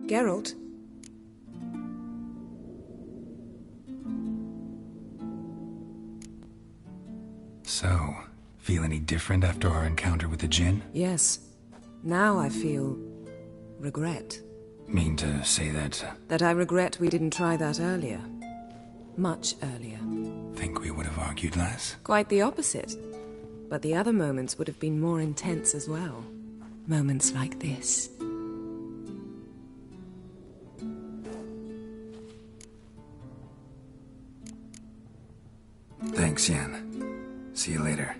Geralt? So, feel any different after our encounter with the Jinn? Yes. Now I feel... regret. Mean to say that... That I regret we didn't try that earlier. Much earlier. Think we would have argued less? Quite the opposite. But the other moments would have been more intense as well. Moments like this. Thanks, Yen. See you later.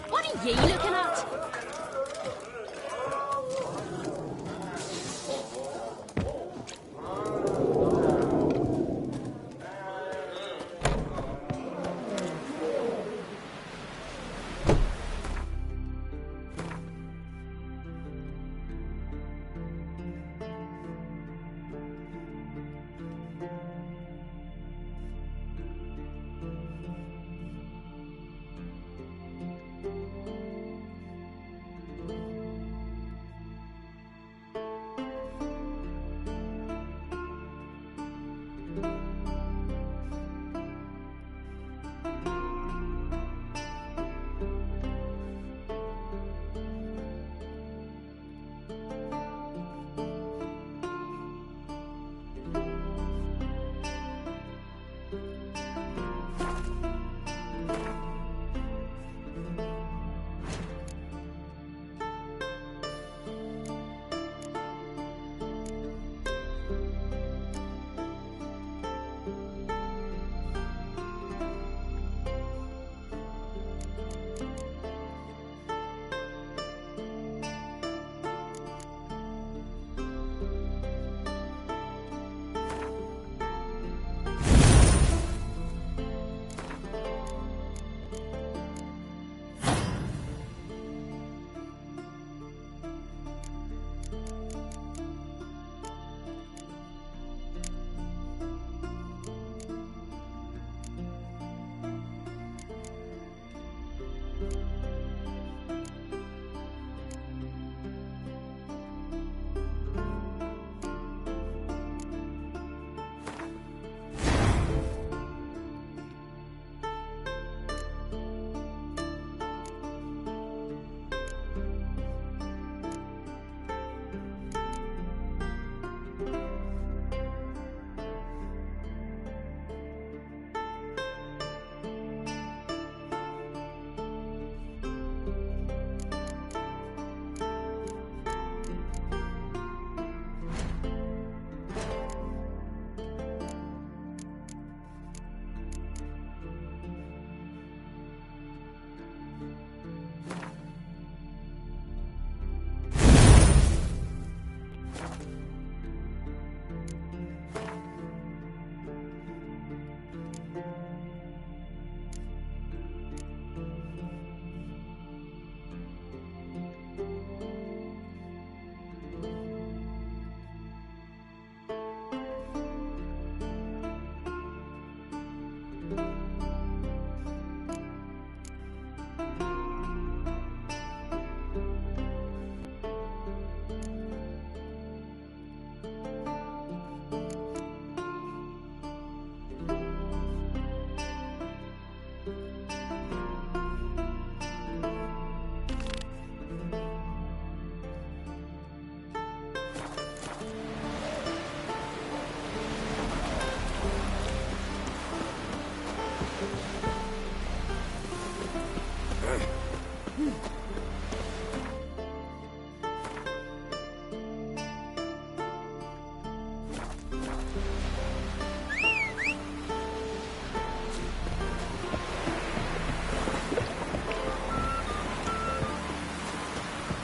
What are you looking at?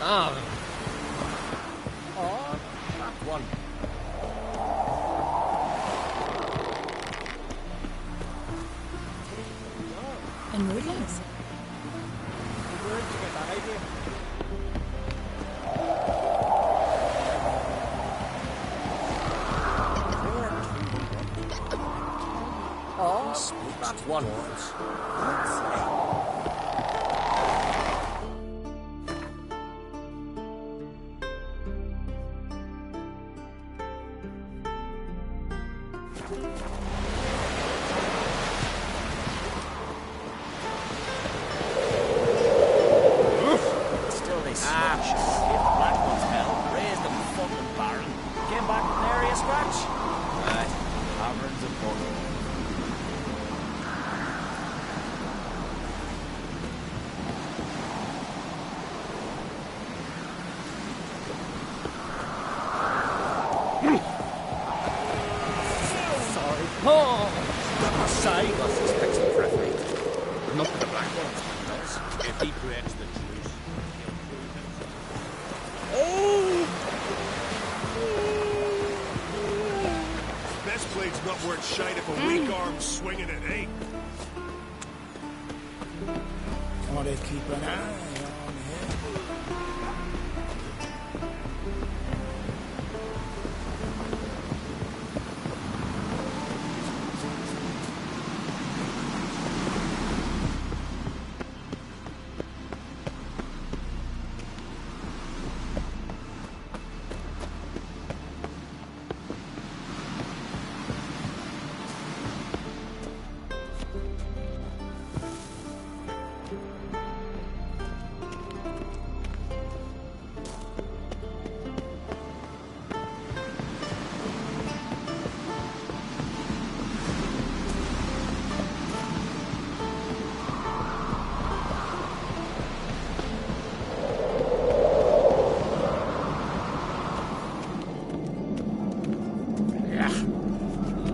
Ah. Oh, that one. Annoyance. Where'd you get that idea? Oh, that's one. Still they smash. If Black one's hell, raised them fucking barren. Came back with an area scratch. Aye, Tavern's important. Sorry. Oh! Say, I suspect the referee. Not the black ones. If he breaks the truce, he'll prove himself. Best blade's not worth shite if a weak arm's swinging it, eh? Want to keep an eye on him.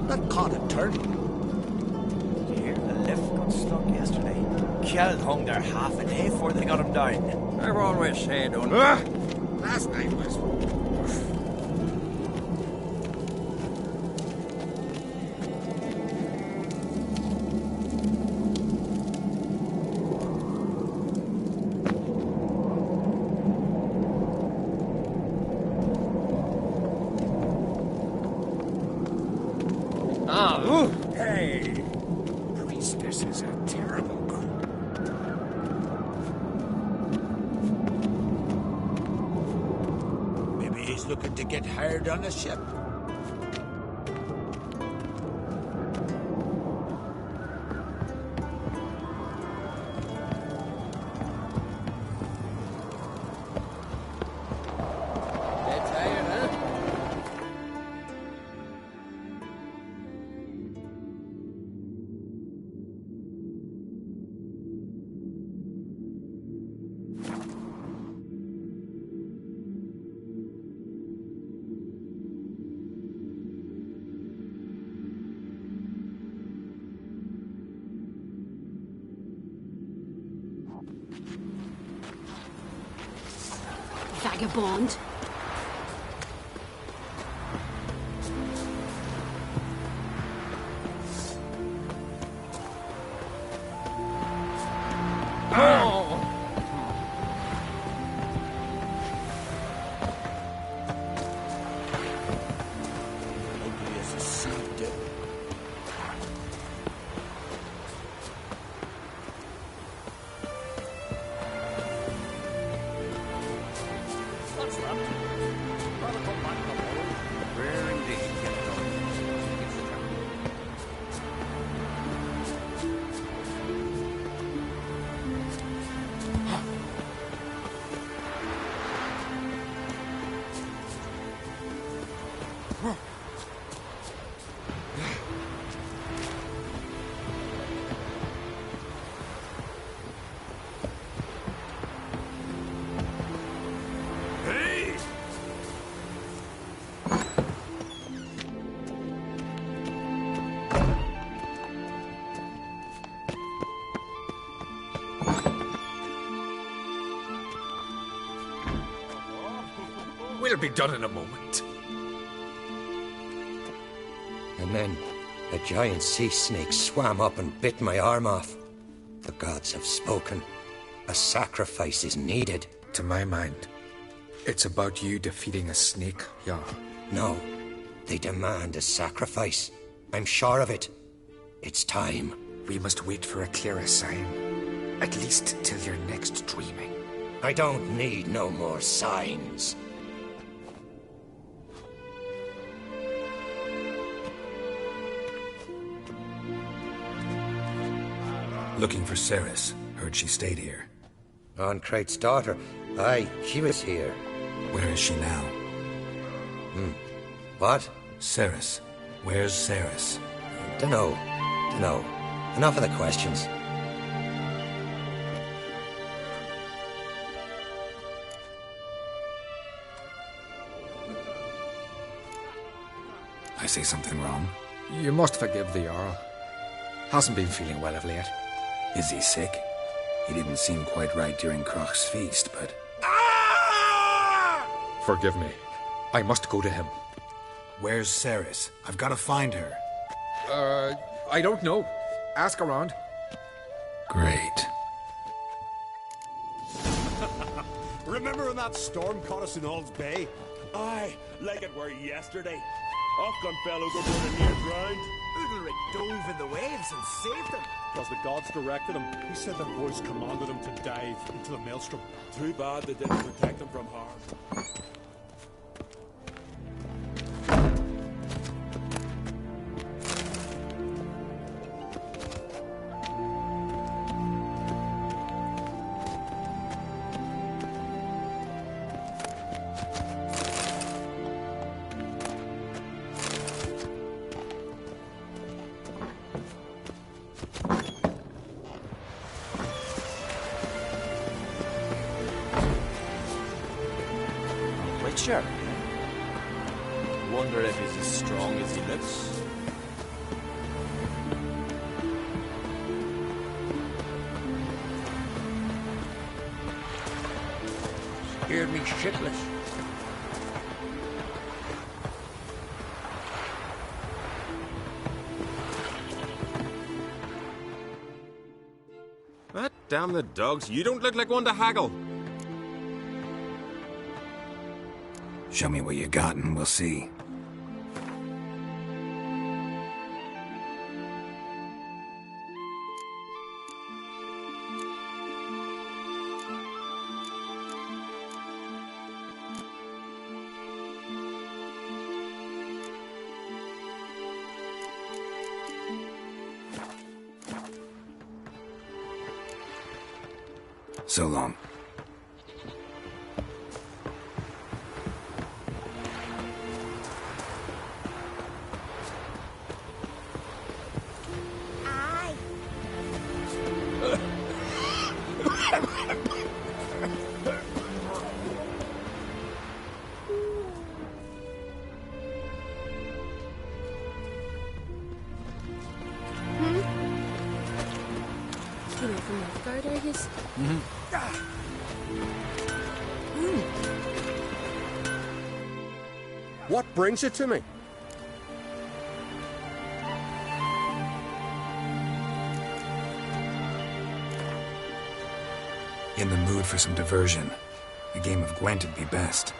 That caught a turn. Did you hear the lift got stuck yesterday? Kjeld hung there half a day before they got him down. I've always said, last night was. Hey! Priestess is a terrible group. Maybe he's looking to get hired on a ship. Dead tired, huh? Vagabond. Ugly as a sea dip. What's that? Rather come back on board. Rare indeed, Captain. It's the trap. Hey! We'll be done in a moment. And then a giant sea snake swam up and bit my arm off. The gods have spoken. A sacrifice is needed. To my mind, it's about you defeating a snake, Jarl. No, they demand a sacrifice. I'm sure of it. It's time. We must wait for a clearer sign. At least till your next dreaming. I don't need no more signs. Looking for Ceres. Heard she stayed here. Arncrate's daughter. Aye, she was here. Where is she now? What? Ceres. Where's Ceres? Dunno. Enough of the questions. I say something wrong? You must forgive the Jarl. Hasn't been feeling well of late. Is he sick? He didn't seem quite right during Crach's feast, but... Forgive me. I must go to him. Where's Ceres? I've got to find her. I don't know. Ask around. Great. Remember when that storm caught us in Ald's Bay? Aye, like it were yesterday. Off-gun fell overboard and near drowned. Udalric dove in the waves and saved him. Because the gods directed him. He said their voice commanded him to dive into the maelstrom. Too bad they didn't protect him from harm. Witcher. Wonder if he's as strong as he looks. Scared me shitless. But damn the dogs, you don't look like one to haggle. Show me what you got and we'll see. So long. From Nilfgaard, I guess. What brings you to me? In the mood for some diversion. A game of Gwent would be best.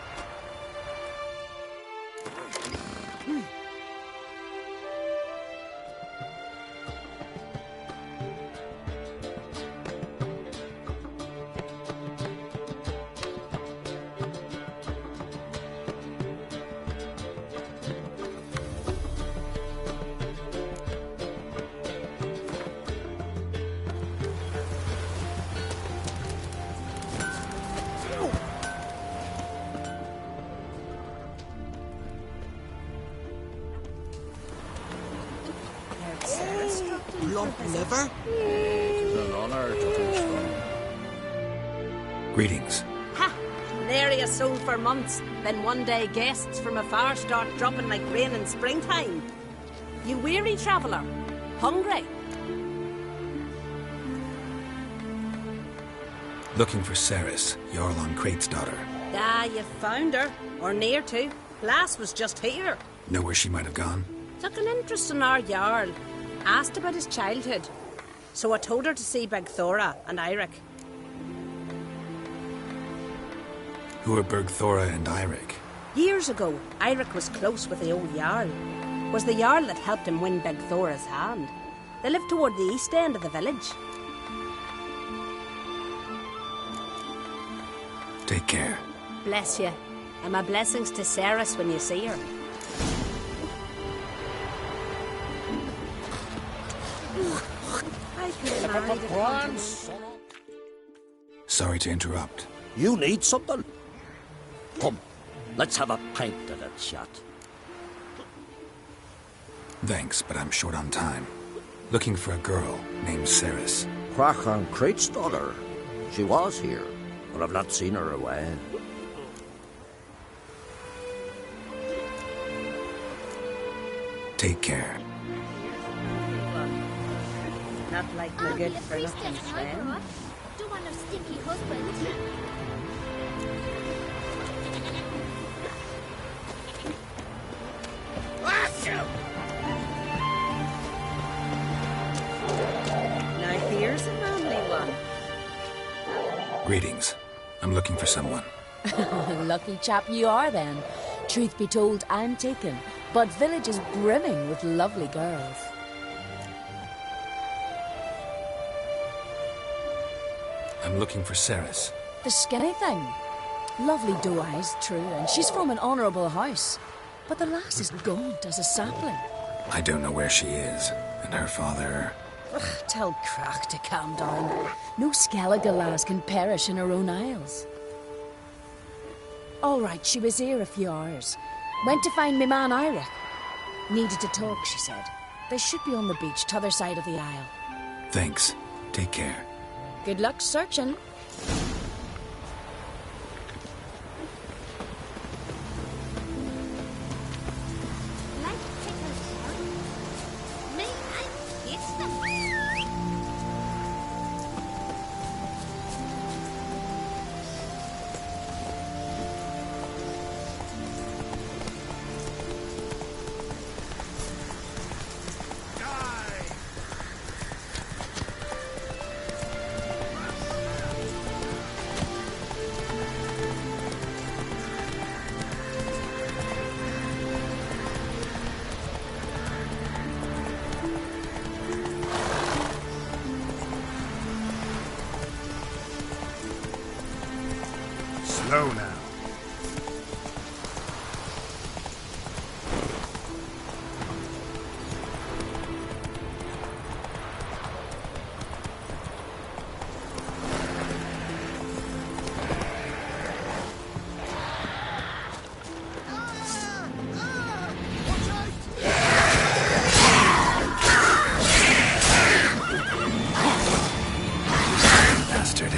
Lump liver? It's an honor to teach them. Greetings. Ha! There you sold for months. Then one day guests from afar start dropping like rain in springtime. You weary traveller? Hungry? Looking for Ceres, Jarl Arncrate's daughter. Ah, you found her. Or near to. Lass was just here. Know where she might have gone? Took an interest in our Jarl. Asked about his childhood. So I told her to see Bergthora and Eirik. Who are Bergthora and Eirik? Years ago, Eirik was close with the old Jarl. Was the Jarl that helped him win Bergthora's hand. They live toward the east end of the village. Take care. Bless you. And my blessings to Ceres when you see her. I could have married a gentleman. Sorry to interrupt. You need something? Come, let's have a pint and a chat. Thanks, but I'm short on time. Looking for a girl named Ceres. Crachan Crate's daughter. She was here, but I've not seen her a while. Take care. Not like my good for nothing friend. Don't want no stinky husband. Now here's a manly one. Greetings. I'm looking for someone. Lucky chap you are then. Truth be told, I'm taken, but village is brimming with lovely girls. I'm looking for Ceres. The skinny thing. Lovely doe eyes, true, and she's from an honourable house. But the lass is gaunt as a sapling. I don't know where she is, and her father... Ugh, tell Crack to calm down. No Skellige lass can perish in her own isles. All right, she was here a few hours. Went to find me man Iric. Needed to talk, she said. They should be on the beach, t'other side of the aisle. Thanks. Take care. Good luck searching. Slow now. Bastard.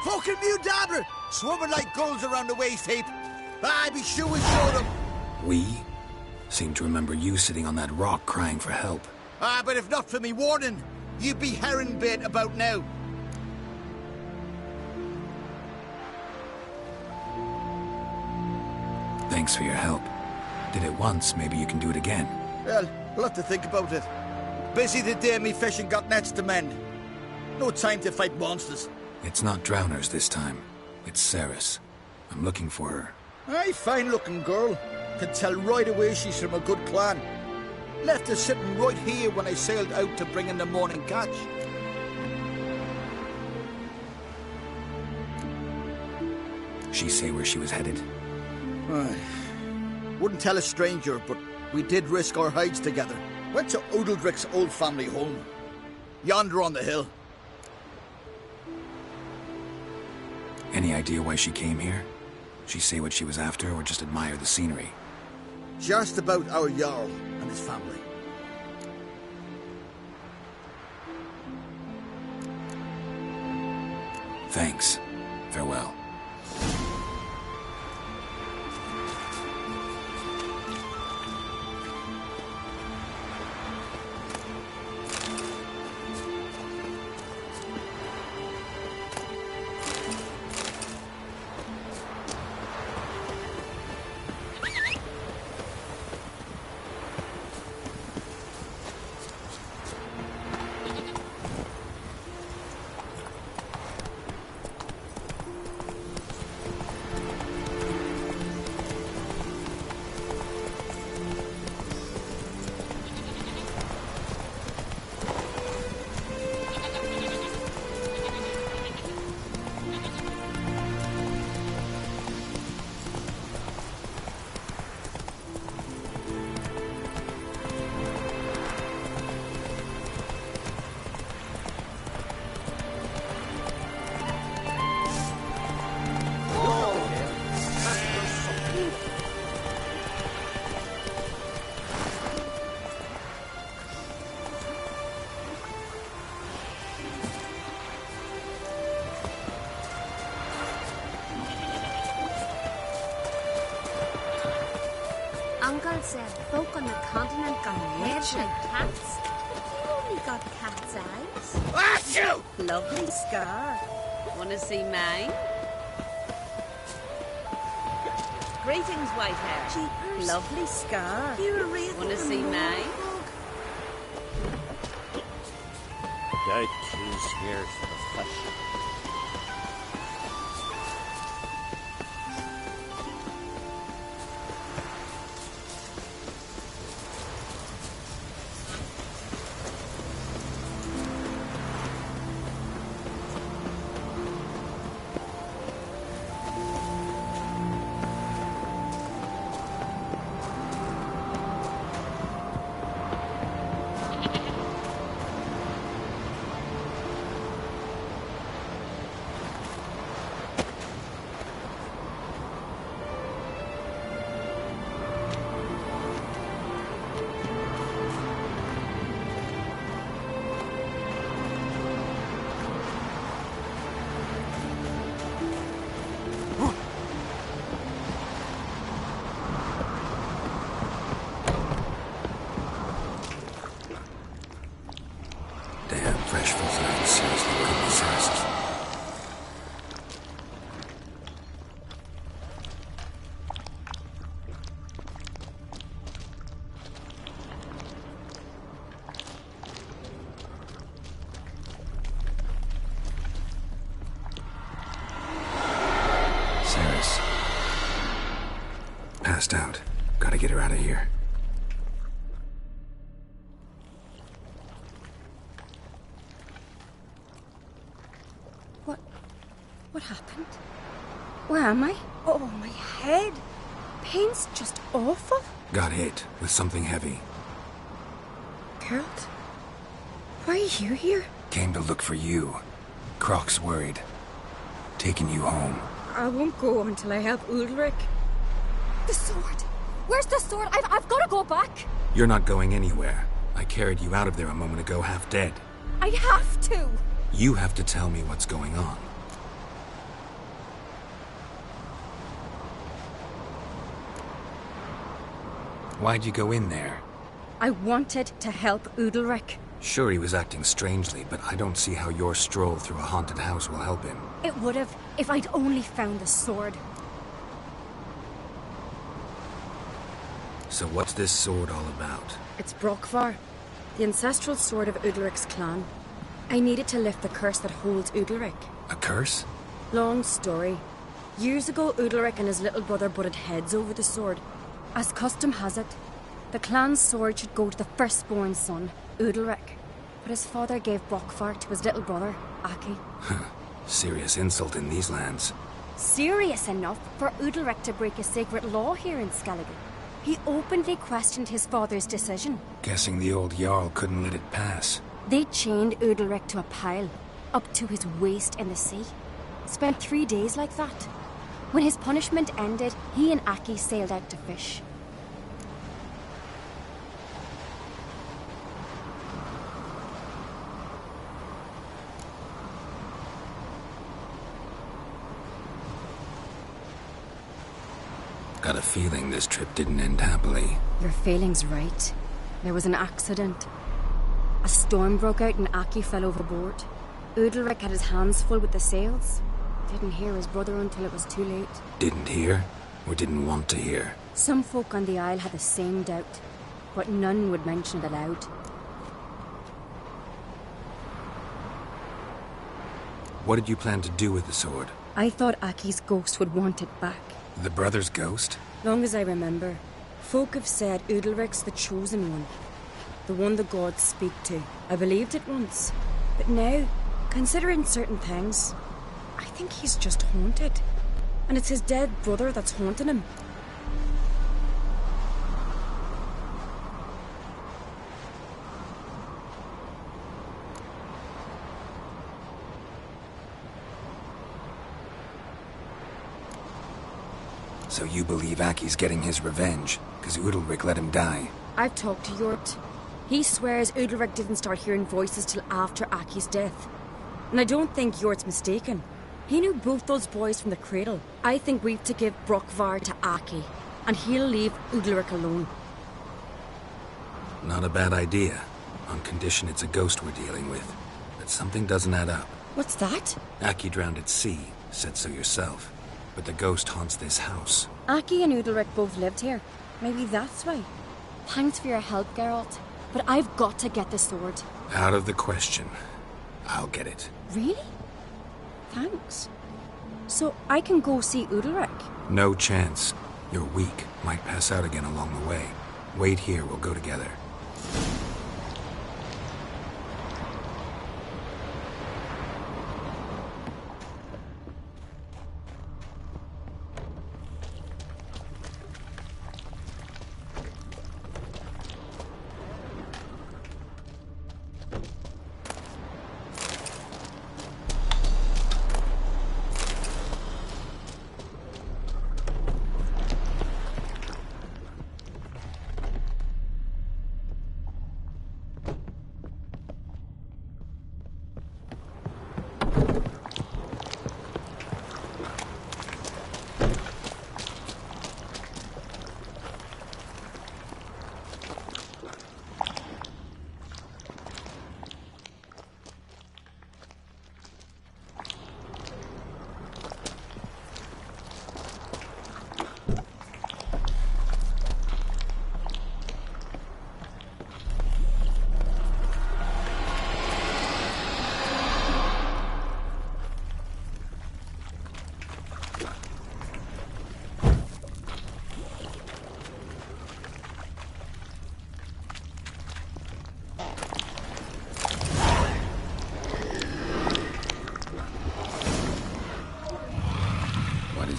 Fucking mute dabber! Swimming like gulls around the waist heap. I be sure we showed them. We? Seem to remember you sitting on that rock crying for help. But if not for me warning, you'd be herring bait about now. Thanks for your help. Did it once, maybe you can do it again. Well, we'll have to think about it. Busy the day me fishing got nets to mend. No time to fight monsters. It's not drowners this time. It's Ceres. I'm looking for her. Aye, fine-looking girl. Can tell right away she's from a good clan. Left her sitting right here when I sailed out to bring in the morning catch. She say where she was headed? Aye. Wouldn't tell a stranger, but we did risk our hides together. Went to Odeldrick's old family home. Yonder on the hill. Any idea why she came here? She say what she was after, or just admire the scenery? Just about our Jarl and his family. Thanks. Farewell. uncle said folk on the continent got heads like cats. You only got cat's eyes. Achoo! Lovely scar. Wanna see mine? Greetings, Whitehair. Jeepers. Lovely scar. You're really Wanna see mine? Doubt 2 spears for the flesh. Fresh from flying seriously could be fast. Saris. Passed out. Gotta get her out of here. What happened? Where am I? Oh, my head. Pain's just awful. Got hit with something heavy. Geralt? Why are you here? Came to look for you. Croc's worried. Taking you home. I won't go until I help Udalric. The sword! Where's the sword? I've got to go back! You're not going anywhere. I carried you out of there a moment ago half dead. I have to! You have to tell me what's going on. Why'd you go in there? I wanted to help Udalric. Sure, he was acting strangely, but I don't see how your stroll through a haunted house will help him. It would have, if I'd only found the sword. So what's this sword all about? It's Brokvar, the ancestral sword of Udalric's clan. I needed to lift the curse that holds Udalric. A curse? Long story. Years ago, Udalric and his little brother butted heads over the sword. As custom has it, the clan's sword should go to the firstborn son, Udalric. But his father gave Brokvar to his little brother, Aki. Serious insult in these lands. Serious enough for Udalric to break a sacred law here in Skellige. He openly questioned his father's decision. Guessing the old Jarl couldn't let it pass. They chained Udalric to a pile, up to his waist in the sea. Spent 3 days like that. When his punishment ended, he and Aki sailed out to fish. Got a feeling this trip didn't end happily. Your feeling's right. There was an accident. A storm broke out and Aki fell overboard. Udalric had his hands full with the sails. Didn't hear his brother until it was too late. Didn't hear? Or didn't want to hear? Some folk on the Isle had the same doubt, but none would mention it aloud. What did you plan to do with the sword? I thought Aki's ghost would want it back. The brother's ghost? Long as I remember, folk have said Udalric's the chosen one. The one the gods speak to. I believed it once. But now, considering certain things, I think he's just haunted. And it's his dead brother that's haunting him. So you believe Aki's getting his revenge, because Udalric let him die? I've talked to Yort. He swears Udalric didn't start hearing voices till after Aki's death. And I don't think Yort's mistaken. He knew both those boys from the cradle. I think we've to give Brokvar to Aki. and he'll leave Udalric alone. Not a bad idea, on condition it's a ghost we're dealing with. But something doesn't add up. What's that? Aki drowned at sea, said so yourself. But the ghost haunts this house. Aki and Udalric both lived here. Maybe that's why. Thanks for your help, Geralt. But I've got to get the sword. Out of the question. I'll get it. Really? Thanks. So I can go see Udalric? No chance. You're weak. Might pass out again along the way. Wait here, we'll go together.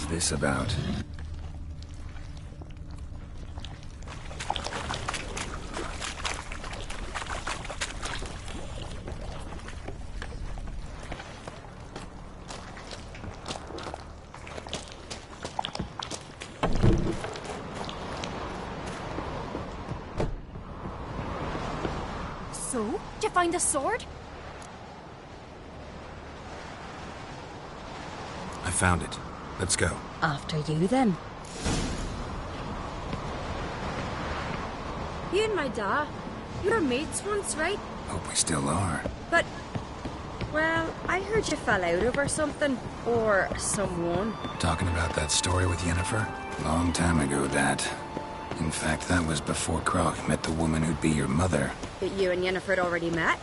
This about? So, did you find the sword? I found it. Let's go. After you, then. You and my dad, you were mates once, right? Hope we still are. But, well, I heard you fell out over something. Or someone. Talking about that story with Yennefer? Long time ago, Dad. In fact, that was before Croc met the woman who'd be your mother. But you and Yennefer had already met?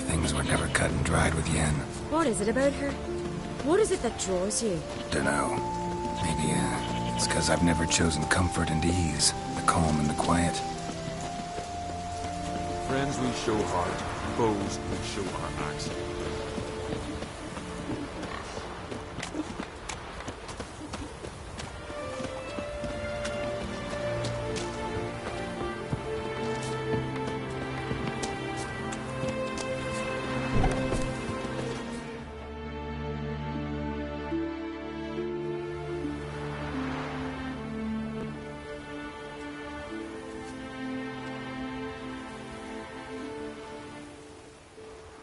Things were never cut and dried with Yen. What is it about her? What is it that draws you? Dunno. Maybe, it's because I've never chosen comfort and ease. The calm and the quiet. Friends we show heart, foes we show our axe.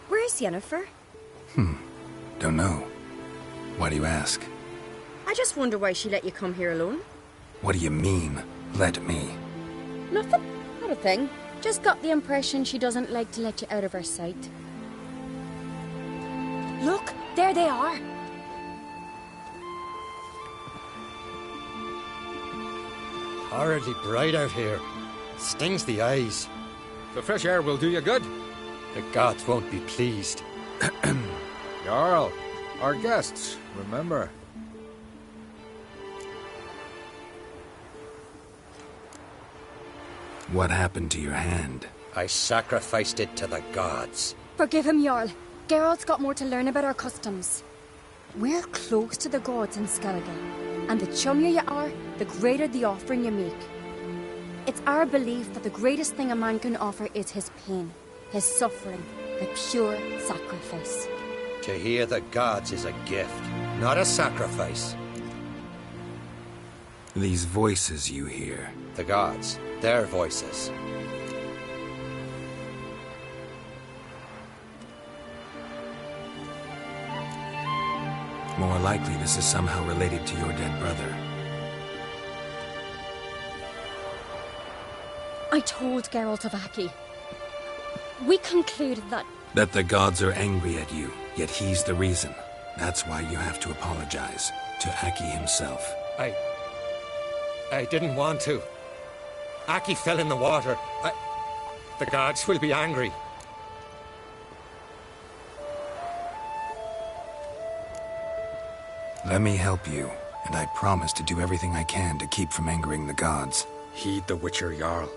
Where's Yennefer? Don't know. Why do you ask? I just wonder why she let you come here alone. What do you mean, let me? Nothing. Not a thing. Just got the impression she doesn't like to let you out of her sight. Look, there they are. Horridly bright out here. Stings the eyes. The fresh air will do you good. The gods won't be pleased. Jarl, our guests, remember. What happened to your hand? I sacrificed it to the gods. Forgive him, Jarl. Geralt's got more to learn about our customs. We're close to the gods in Skellige, and the chummier you are, the greater the offering you make. It's our belief that the greatest thing a man can offer is his pain, his suffering, the pure sacrifice. To hear the gods is a gift, not a sacrifice. These voices you hear. The gods, their voices. More likely this is somehow related to your dead brother. I told Geralt of Aki. We concluded that... That the gods are angry at you, yet he's the reason. That's why you have to apologize to Aki himself. I didn't want to. Aki fell in the water. The gods will be angry. Let me help you, and I promise to do everything I can to keep from angering the gods. Heed the Witcher Jarl.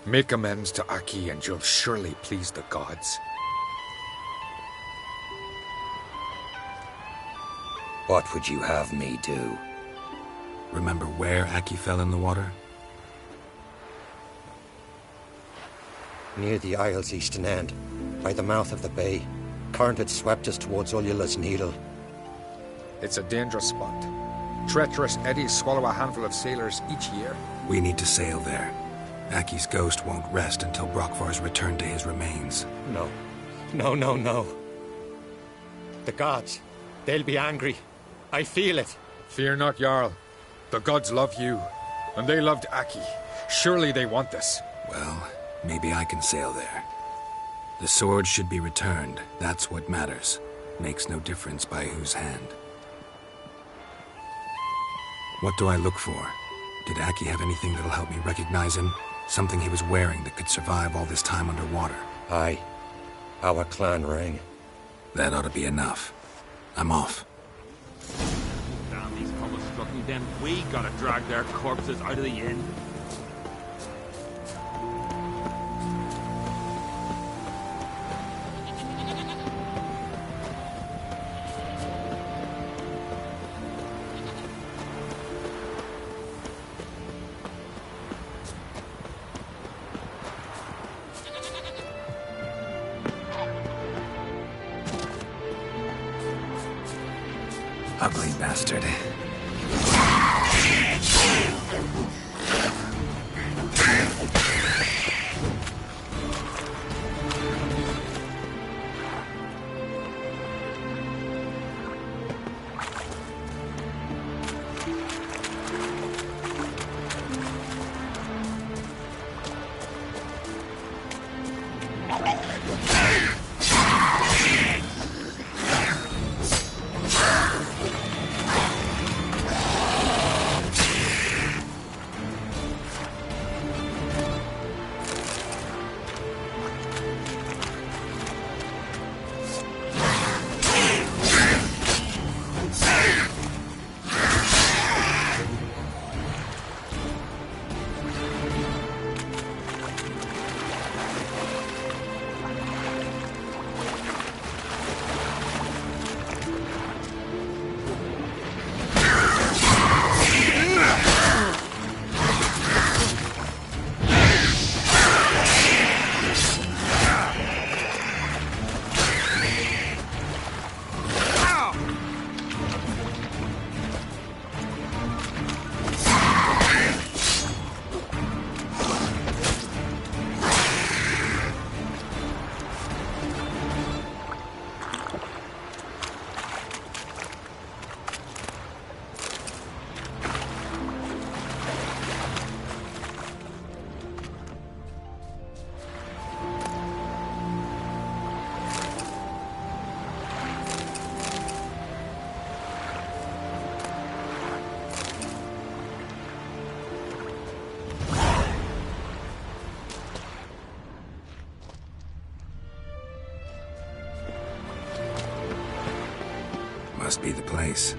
Make amends to Aki and you'll surely please the gods. What would you have me do? Remember where Aki fell in the water? Near the Isle's eastern end, by the mouth of the bay. Current had swept us towards Ullula's Needle. It's a dangerous spot. Treacherous eddies swallow a handful of sailors each year. We need to sail there. Aki's ghost won't rest until Brokvar's returned to his remains. No. No. The gods, they'll be angry. I feel it. Fear not, Jarl. The gods love you, and they loved Aki. Surely they want this. Well, maybe I can sail there. The sword should be returned. That's what matters. Makes no difference by whose hand. What do I look for? Did Aki have anything that'll help me recognize him? Something he was wearing that could survive all this time underwater? Aye. Our clan ring. That ought to be enough. I'm off. Damn, these fellas struck me then. We gotta drag their corpses out of the inn. Ugly bastard. Must be the place.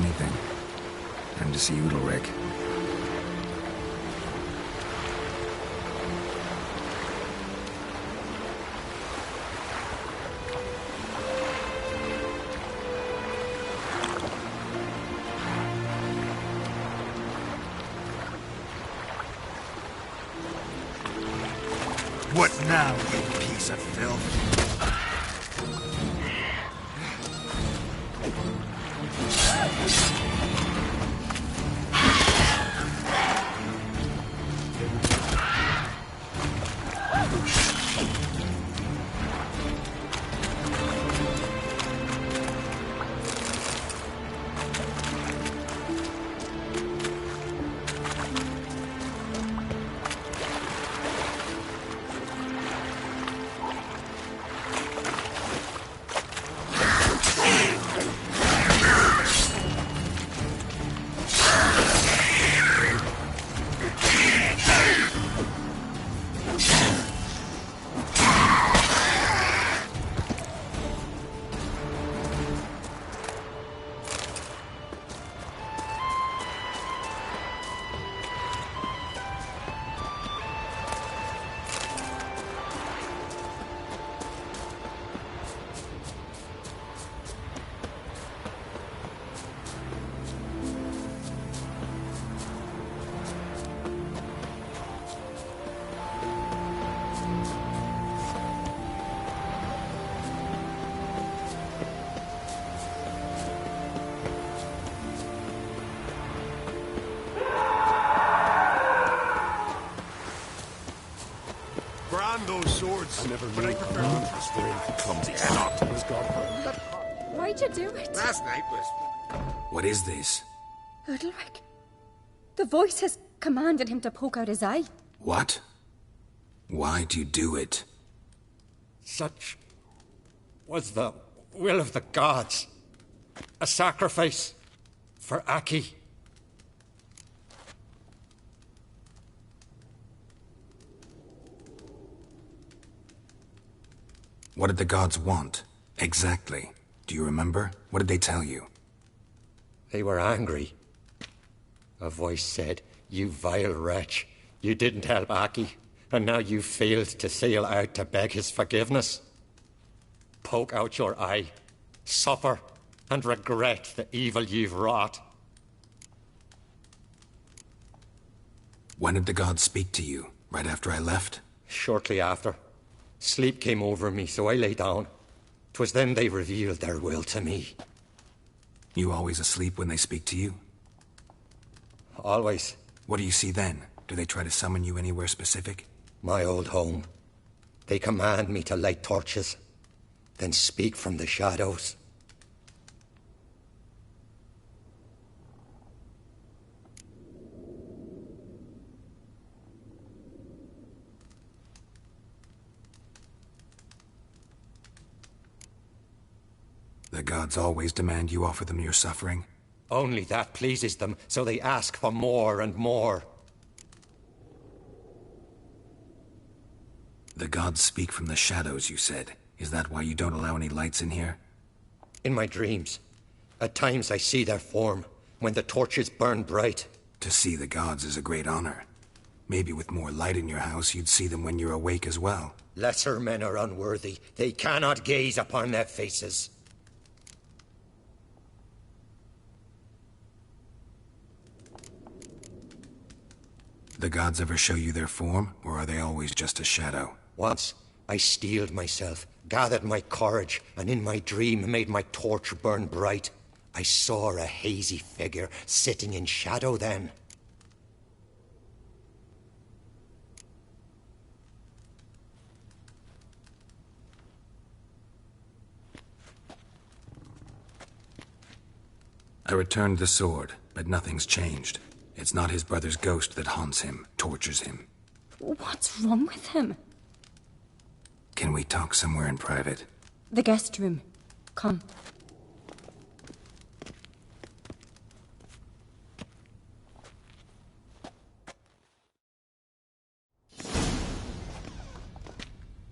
anything. Time to see Udalric. What now, you piece of filth? Those swords. I never knew Mom was very clumsy. Why'd you do it? Last night was... What is this? Udalric. The voice has commanded him to poke out his eye. What? Why'd you do it? Such was the will of the gods. A sacrifice for Aki. What did the gods want? Exactly. Do you remember? What did they tell you? They were angry. A voice said, "You vile wretch. You didn't help Aki, and now you failed to sail out to beg his forgiveness. Poke out your eye, suffer, and regret the evil you've wrought." When did the gods speak to you? Right after I left? Shortly after. Sleep came over me, so I lay down. 'Twas then they revealed their will to me. You always asleep when they speak to you? Always. What do you see then? Do they try to summon you anywhere specific? My old home. They command me to light torches, then speak from the shadows. The gods always demand you offer them your suffering? Only that pleases them, so they ask for more and more. The gods speak from the shadows, you said. Is that why you don't allow any lights in here? In my dreams. At times I see their form, when the torches burn bright. To see the gods is a great honor. Maybe with more light in your house, you'd see them when you're awake as well. Lesser men are unworthy. They cannot gaze upon their faces. The gods ever show you their form, or are they always just a shadow? Once, I steeled myself, gathered my courage, and in my dream made my torch burn bright. I saw a hazy figure sitting in shadow then. I returned the sword, but nothing's changed. It's not his brother's ghost that haunts him, tortures him. What's wrong with him? Can we talk somewhere in private? The guest room. Come.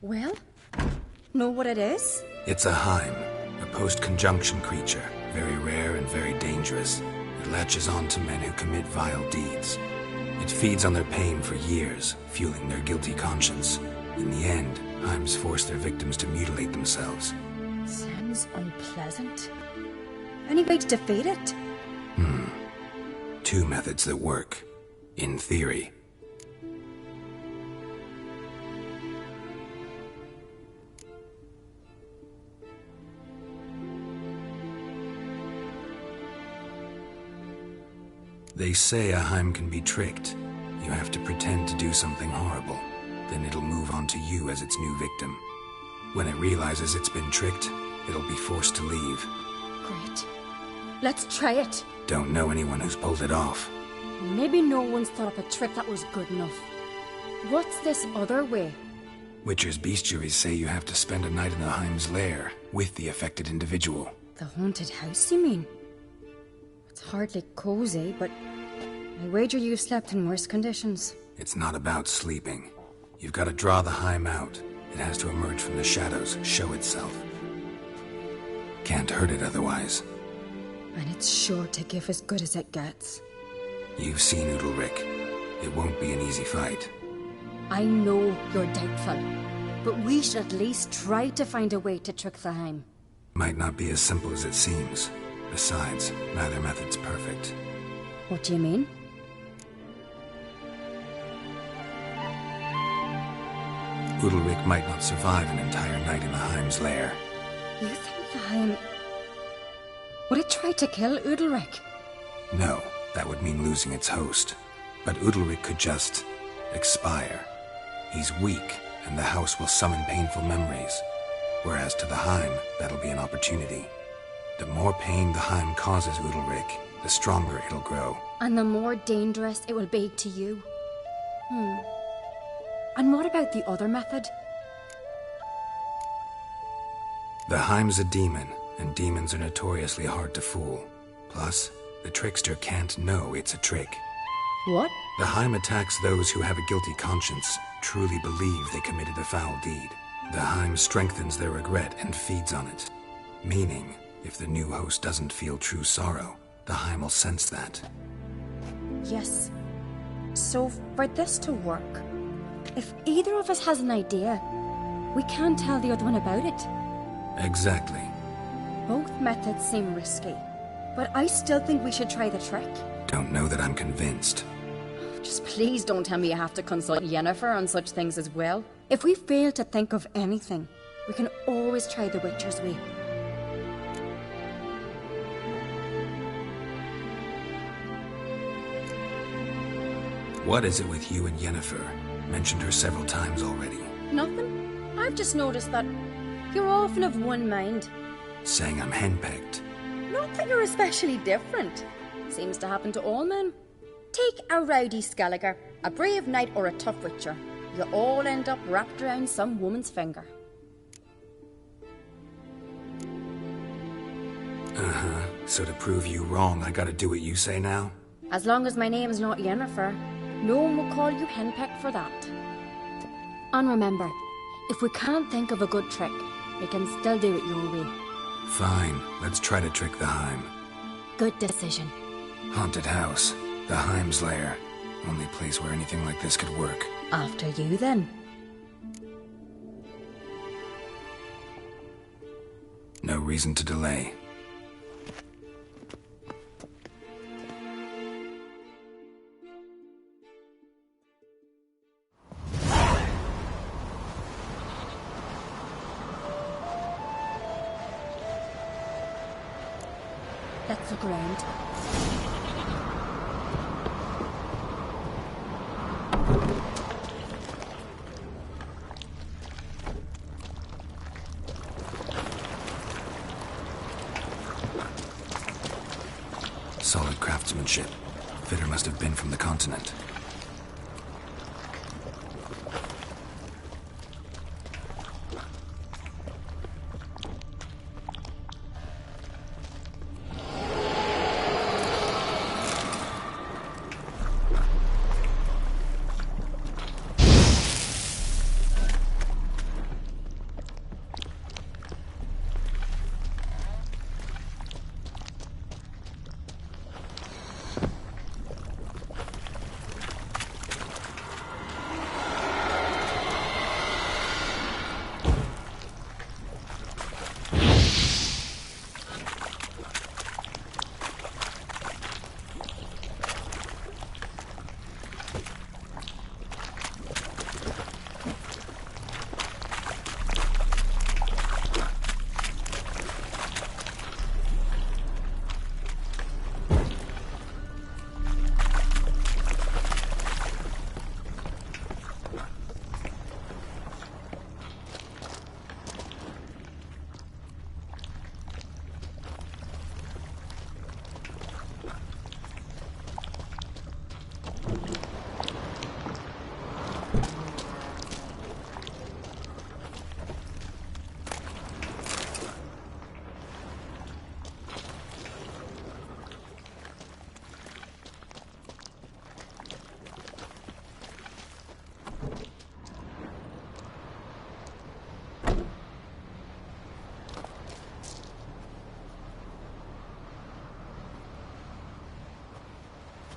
Well? Know what it is? It's a Heim, a post-conjunction creature. Very rare and very dangerous. It latches on to men who commit vile deeds. It feeds on their pain for years, fueling their guilty conscience. In the end, Heims force their victims to mutilate themselves. Sounds unpleasant. Any way to defeat it? Two methods that work. In theory. They say a Heim can be tricked. You have to pretend to do something horrible. Then it'll move on to you as its new victim. When it realizes it's been tricked, it'll be forced to leave. Great. Let's try it. Don't know anyone who's pulled it off. Maybe no one's thought up a trick that was good enough. What's this other way? Witcher's bestiaries say you have to spend a night in the Heim's lair with the affected individual. The haunted house, you mean? It's hardly cozy, but I wager you've slept in worse conditions. It's not about sleeping. You've got to draw the Heim out. It has to emerge from the shadows, show itself. Can't hurt it otherwise. And it's sure to give as good as it gets. You've seen Udalric. It won't be an easy fight. I know you're doubtful, but we should at least try to find a way to trick the Heim. Might not be as simple as it seems. Besides, neither method's perfect. What do you mean? Udalric might not survive an entire night in the Heim's lair. You think the Heim... Would it try to kill Udalric? No, that would mean losing its host. But Udalric could just... expire. He's weak, and the house will summon painful memories. Whereas to the Heim, that'll be an opportunity. The more pain the Heim causes Udalric, the stronger it'll grow. And the more dangerous it will be to you. And what about the other method? The Heim's a demon, and demons are notoriously hard to fool. Plus, the trickster can't know it's a trick. What? The Heim attacks those who have a guilty conscience, truly believe they committed a foul deed. The Heim strengthens their regret and feeds on it. Meaning, if the new host doesn't feel true sorrow, the Heim will sense that. Yes. So, for this to work, if either of us has an idea, we can tell the other one about it. Exactly. Both methods seem risky, but I still think we should try the trick. Don't know that I'm convinced. Just please don't tell me you have to consult Yennefer on such things as well. If we fail to think of anything, we can always try the Witcher's way. What is it with you and Yennefer? Mentioned her several times already. Nothing. I've just noticed that you're often of one mind. Saying I'm henpecked. Not that you're especially different. Seems to happen to all men. Take a rowdy Skelliger, a brave knight or a tough witcher. You all end up wrapped around some woman's finger. So to prove you wrong, I gotta do what you say now? As long as my name's not Yennefer, no one will call you henpecked for that. And remember, if we can't think of a good trick, we can still do it your way. Fine, let's try to trick the Heim. Good decision. Haunted house, the Heim's lair. Only place where anything like this could work. After you, then. No reason to delay. Let's look around. Solid craftsmanship. Fitter must have been from the continent.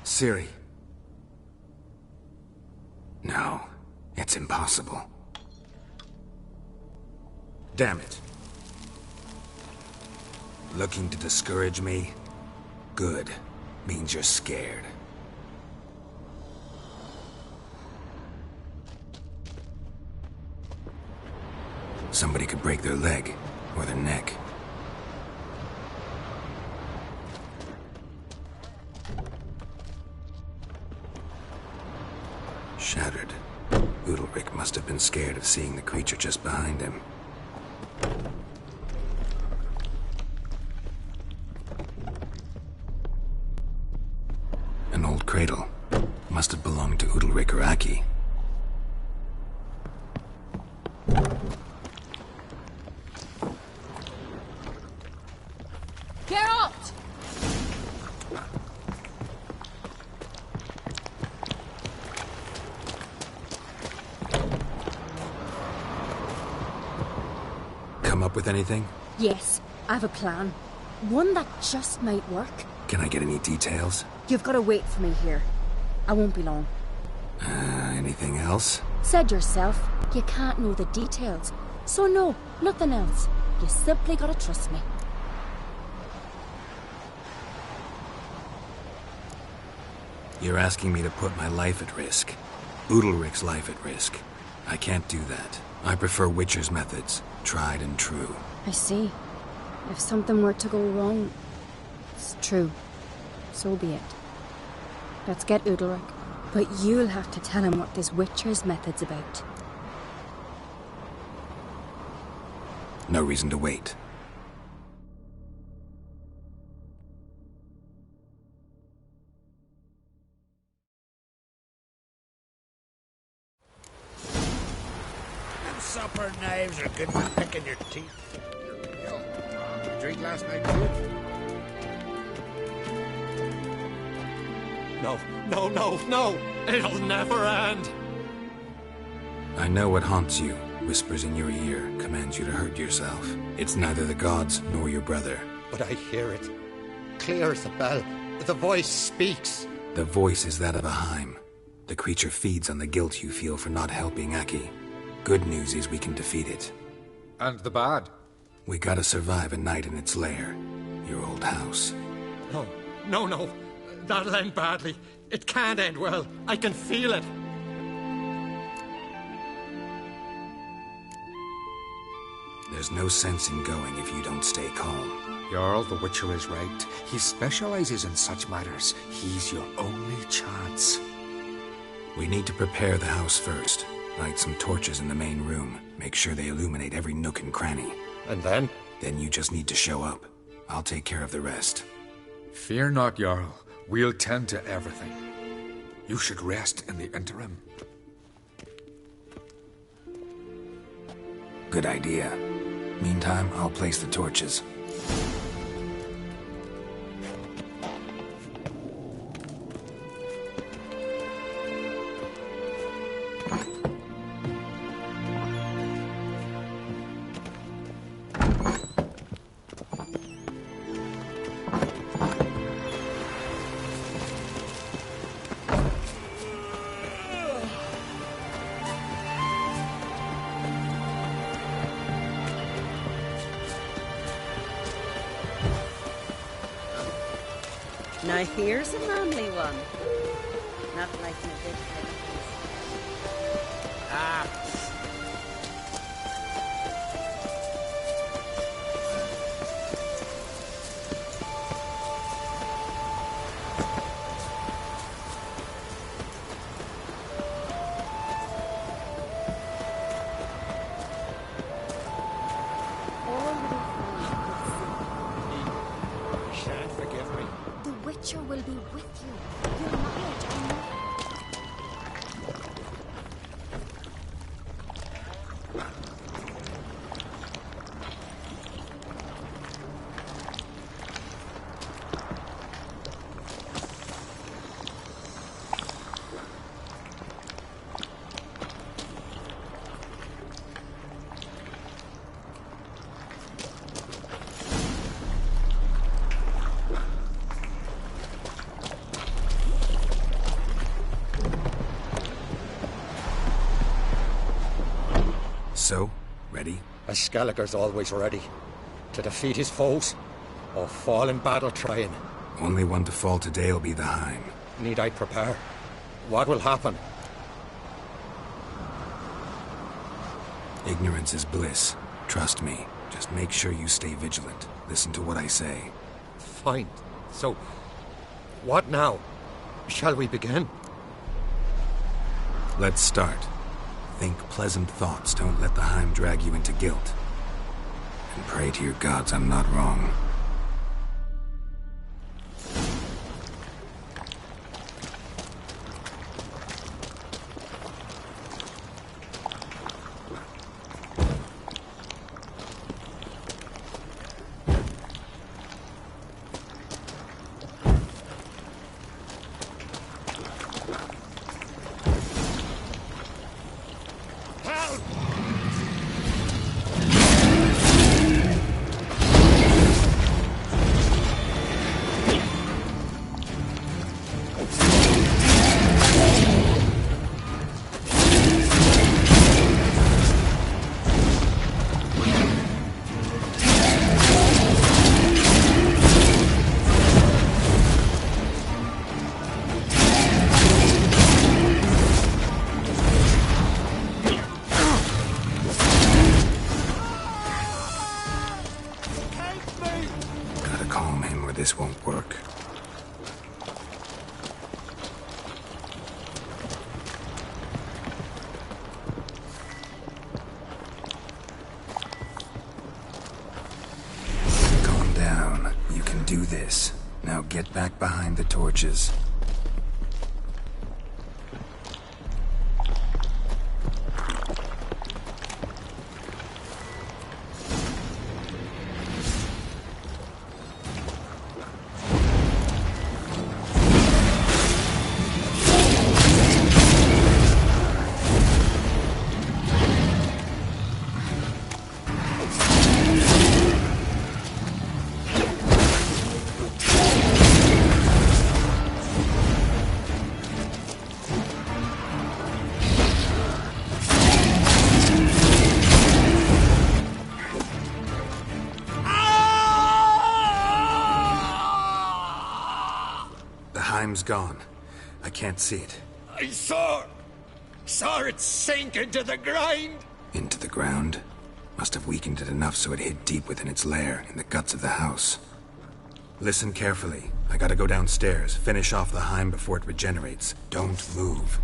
Ciri. No, it's impossible. Damn it. Looking to discourage me? Good. Means you're scared. Somebody could break their leg, or their neck. Shattered. Udalryk must have been scared of seeing the creature just behind him. An old cradle. Must have belonged to Udalryk or Aki. Geralt! Come up with anything? Yes, I have a plan. One that just might work. Can I get any details? You've got to wait for me here. I won't be long. Anything else? Said yourself, you can't know the details. So no, nothing else. You simply gotta trust me. You're asking me to put my life at risk. Udalryk's life at risk. I can't do that. I prefer Witcher's methods. Tried and true. I see. If something were to go wrong, it's true. So be it. Let's get Udalryk. But you'll have to tell him what this Witcher's method's about. No reason to wait. Them supper knives are good for picking your teeth. Hell, did you drink last night, too? No, no, no, no! It'll never end! I know what haunts you, whispers in your ear, commands you to hurt yourself. It's neither the gods nor your brother. But I hear it. Clear as a bell. The voice speaks. The voice is that of a Heim. The creature feeds on the guilt you feel for not helping Aki. Good news is we can defeat it. And the bad? We gotta survive a night in its lair. Your old house. No, no, no. That'll end badly. It can't end well. I can feel it. There's no sense in going if you don't stay calm. Jarl, the Witcher is right. He specializes in such matters. He's your only chance. We need to prepare the house first. Light some torches in the main room. Make sure they illuminate every nook and cranny. And then? Then you just need to show up. I'll take care of the rest. Fear not, Jarl. We'll tend to everything. You should rest in the interim. Good idea. Meantime, I'll place the torches. Now here's a manly one. Not like my big Ah. Witcher will be with you. Your knowledge, I know. So, ready? A Skelliger's always ready. To defeat his foes, or fall in battle trying. Only one to fall today will be the Heim. Need I prepare? What will happen? Ignorance is bliss. Trust me. Just make sure you stay vigilant. Listen to what I say. Fine. So, what now? Shall we begin? Let's start. Think pleasant thoughts. Don't let the Heim drag you into guilt. And pray to your gods I'm not wrong. This won't work. Calm down. You can do this. Now get back behind the torches. Heim's gone. I can't see it. I saw it sink into the ground. Into the ground? Must have weakened it enough so it hid deep within its lair, in the guts of the house. Listen carefully. I gotta go downstairs, finish off the Heim before it regenerates. Don't move.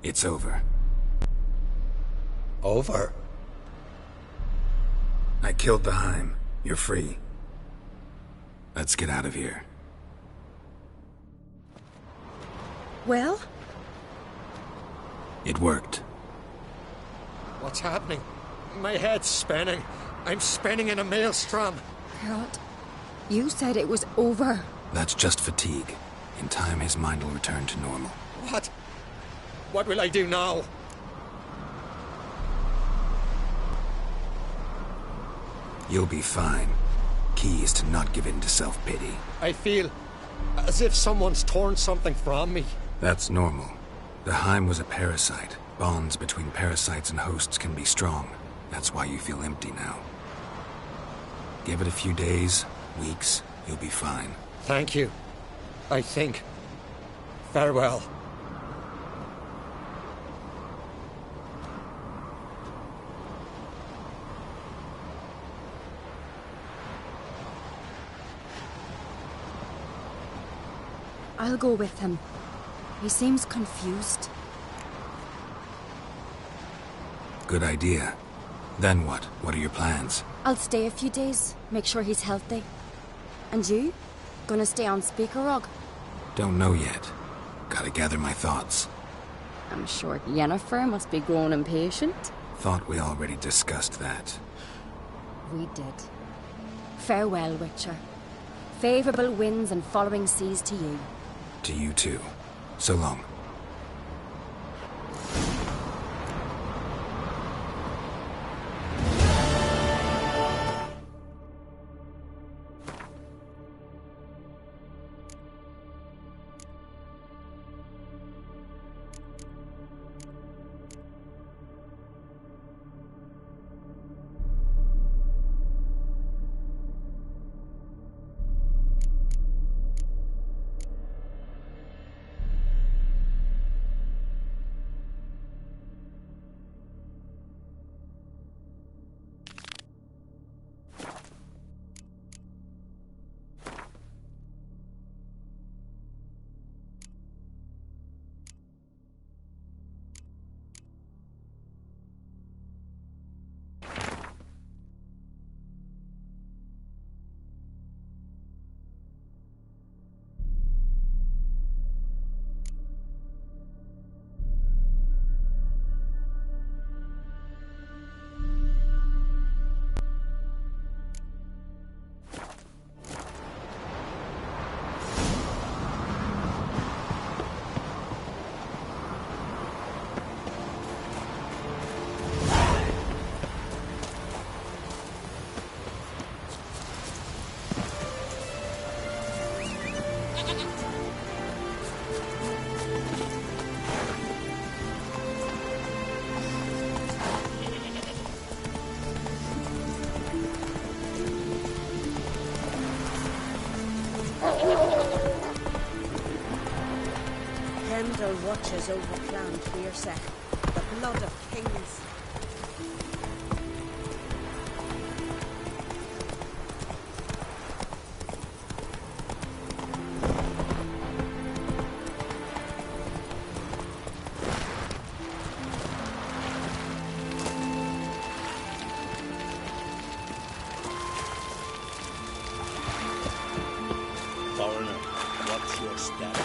It's over. Over? I killed the Heim. You're free. Let's get out of here. Well? It worked. What's happening? My head's spinning. I'm spinning in a maelstrom. Geralt, you said it was over. That's just fatigue. In time, his mind will return to normal. What? What will I do now? You'll be fine. Key is to not give in to self-pity. I feel as if someone's torn something from me. That's normal. The Heim was a parasite. Bonds between parasites and hosts can be strong. That's why you feel empty now. Give it a few days, weeks, you'll be fine. Thank you. I think. Farewell. I'll go with him. He seems confused. Good idea. Then what? What are your plans? I'll stay a few days, make sure he's healthy. And you? Gonna stay on Speaker Rog? Don't know yet. Gotta gather my thoughts. I'm sure Yennefer must be growing impatient. Thought we already discussed that. We did. Farewell, Witcher. Favourable winds and following seas to you. To you too. So long. Heimdall watches over Clan Fierce, the blood of kings. Foreigner, what's your step?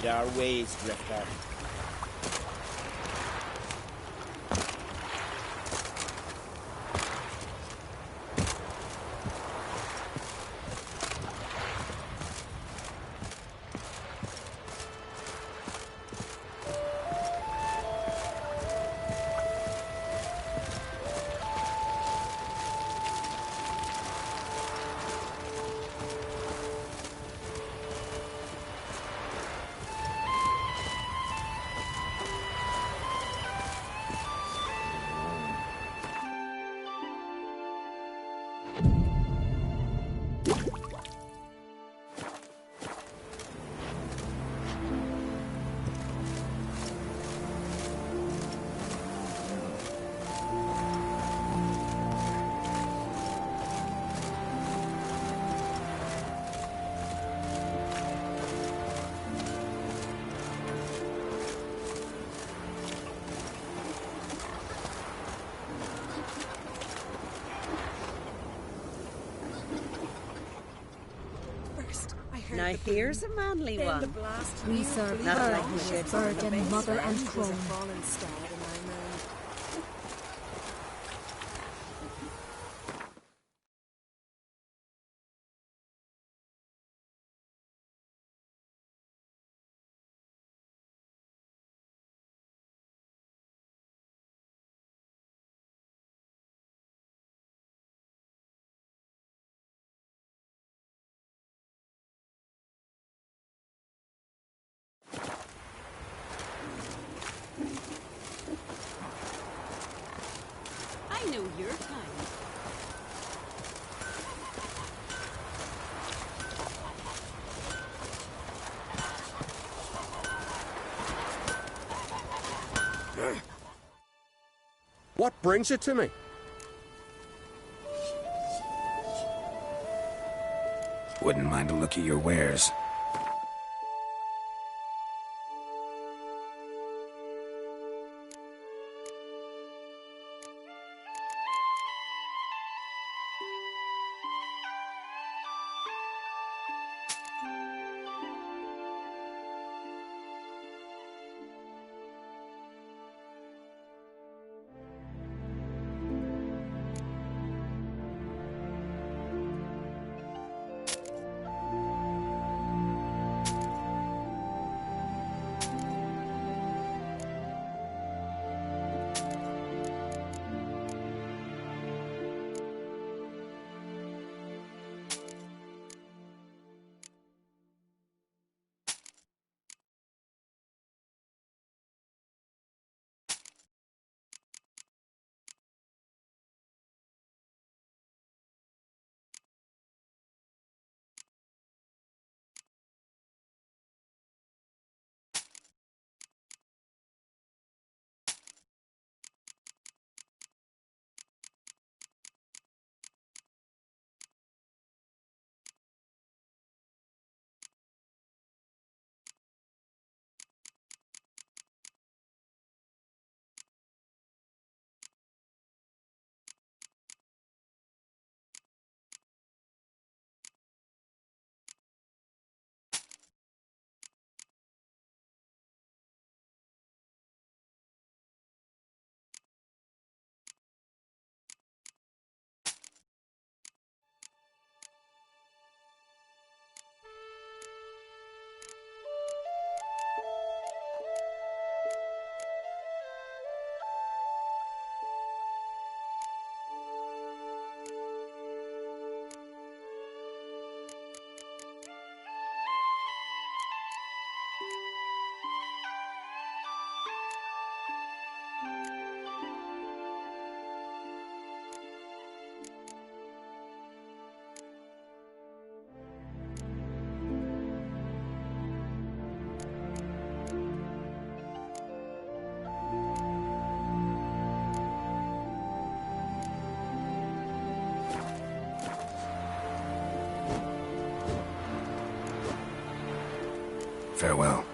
our ways, Drifter. Now here's a manly one. We serve Not bird, like we should. bird and mother and crone. I know your kind. What brings you to me? Wouldn't mind a look at your wares. Farewell.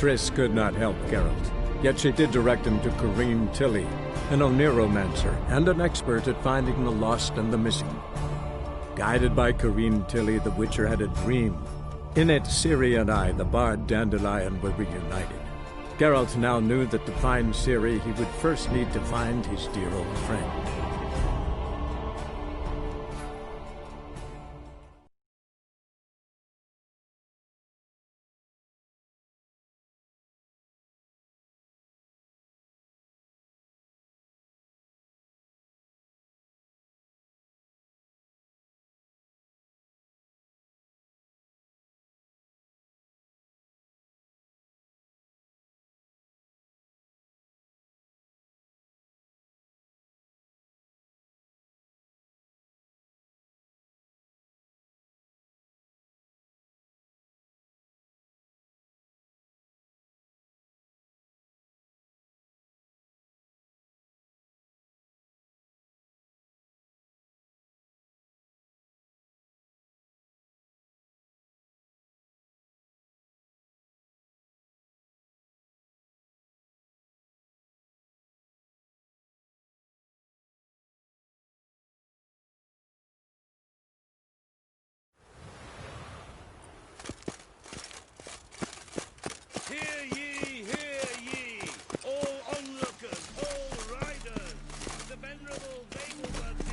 Triss could not help Geralt, yet she did direct him to Corrine Tilly, an Oniromancer and an expert at finding the lost and the missing. Guided by Corrine Tilly, the Witcher had a dream. In it, Ciri and I, the bard Dandelion, were reunited. Geralt now knew that to find Ciri, he would first need to find his dear old friend. Hear ye, all onlookers, all riders, the venerable Vegelbud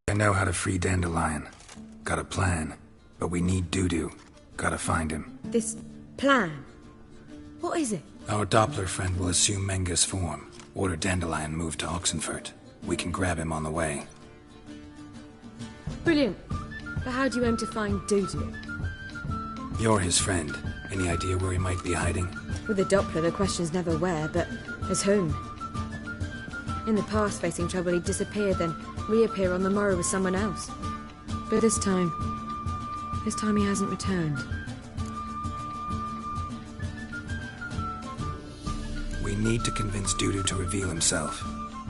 I know how to free Dandelion. Got a plan. But we need Dudu. Gotta find him. This plan? What is it? Our Doppler friend will assume Menga's form. Order Dandelion moved to Oxenfurt. We can grab him on the way. Brilliant. But how do you aim to find Dudu? You're his friend. Any idea where he might be hiding? With the Doppler, the question's never where, but as whom? In the past, facing trouble, he'd disappear, then reappear on the morrow with someone else. But this time he hasn't returned. We need to convince Dudu to reveal himself.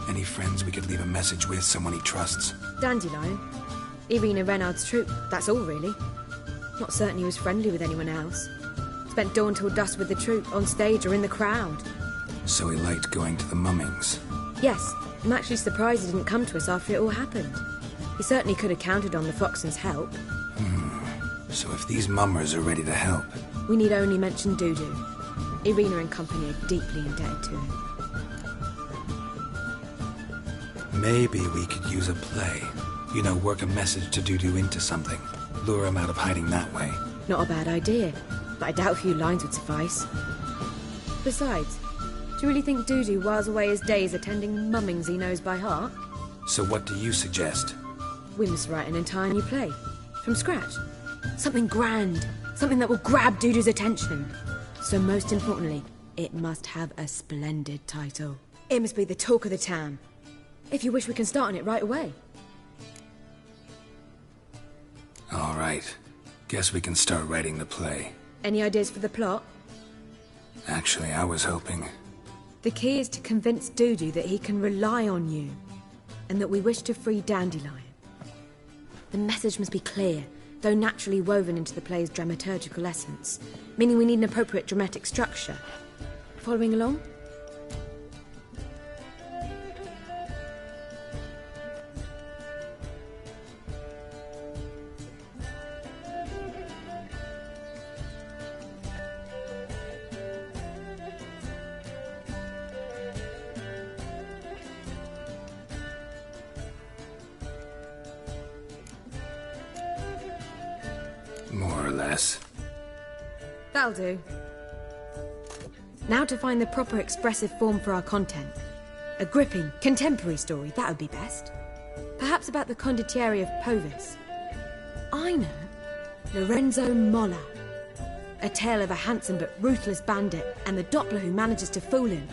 Any friends we could leave a message with, someone he trusts? Dandelion. Irina Renard's troupe, that's all really. Not certain he was friendly with anyone else. Spent dawn till dusk with the troupe, on stage or in the crowd. So he liked going to the mummings. Yes, I'm actually surprised he didn't come to us after it all happened. He certainly could have counted on the Foxen's help. So if these mummers are ready to help... We need only mention Dudu. Irina and company are deeply indebted to him. Maybe we could use a play. You know, work a message to Dudu into something. Lure him out of hiding that way. Not a bad idea, but I doubt a few lines would suffice. Besides, do you really think Dudu whiles away his days attending mummings he knows by heart? So what do you suggest? We must write an entire new play. From scratch. Something grand. Something that will grab Dudu's attention. So most importantly, it must have a splendid title. It must be the talk of the town. If you wish, we can start on it right away. All right. Guess we can start writing the play. Any ideas for the plot? Actually, I was hoping... The key is to convince Dudu that he can rely on you, and that we wish to free Dandelion. The message must be clear, though naturally woven into the play's dramaturgical essence, meaning we need an appropriate dramatic structure. Following along? More or less. That'll do. Now to find the proper expressive form for our content. A gripping, contemporary story, that would be best. Perhaps about the condottieri of Povis. I know. Lorenzo Molla. A tale of a handsome but ruthless bandit and the Doppler who manages to fool him.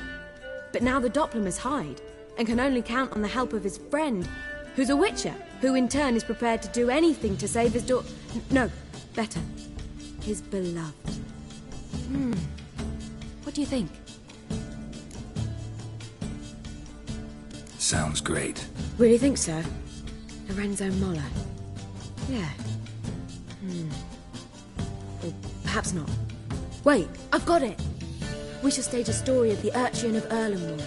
But now the Doppler must hide and can only count on the help of his friend, who's a witcher, who in turn is prepared to do anything to save his no, better. His beloved. What do you think? Sounds great. Really think so? Lorenzo Molla. Yeah. Or perhaps not. Wait, I've got it! We shall stage a story of the Urchin of Erlenwald.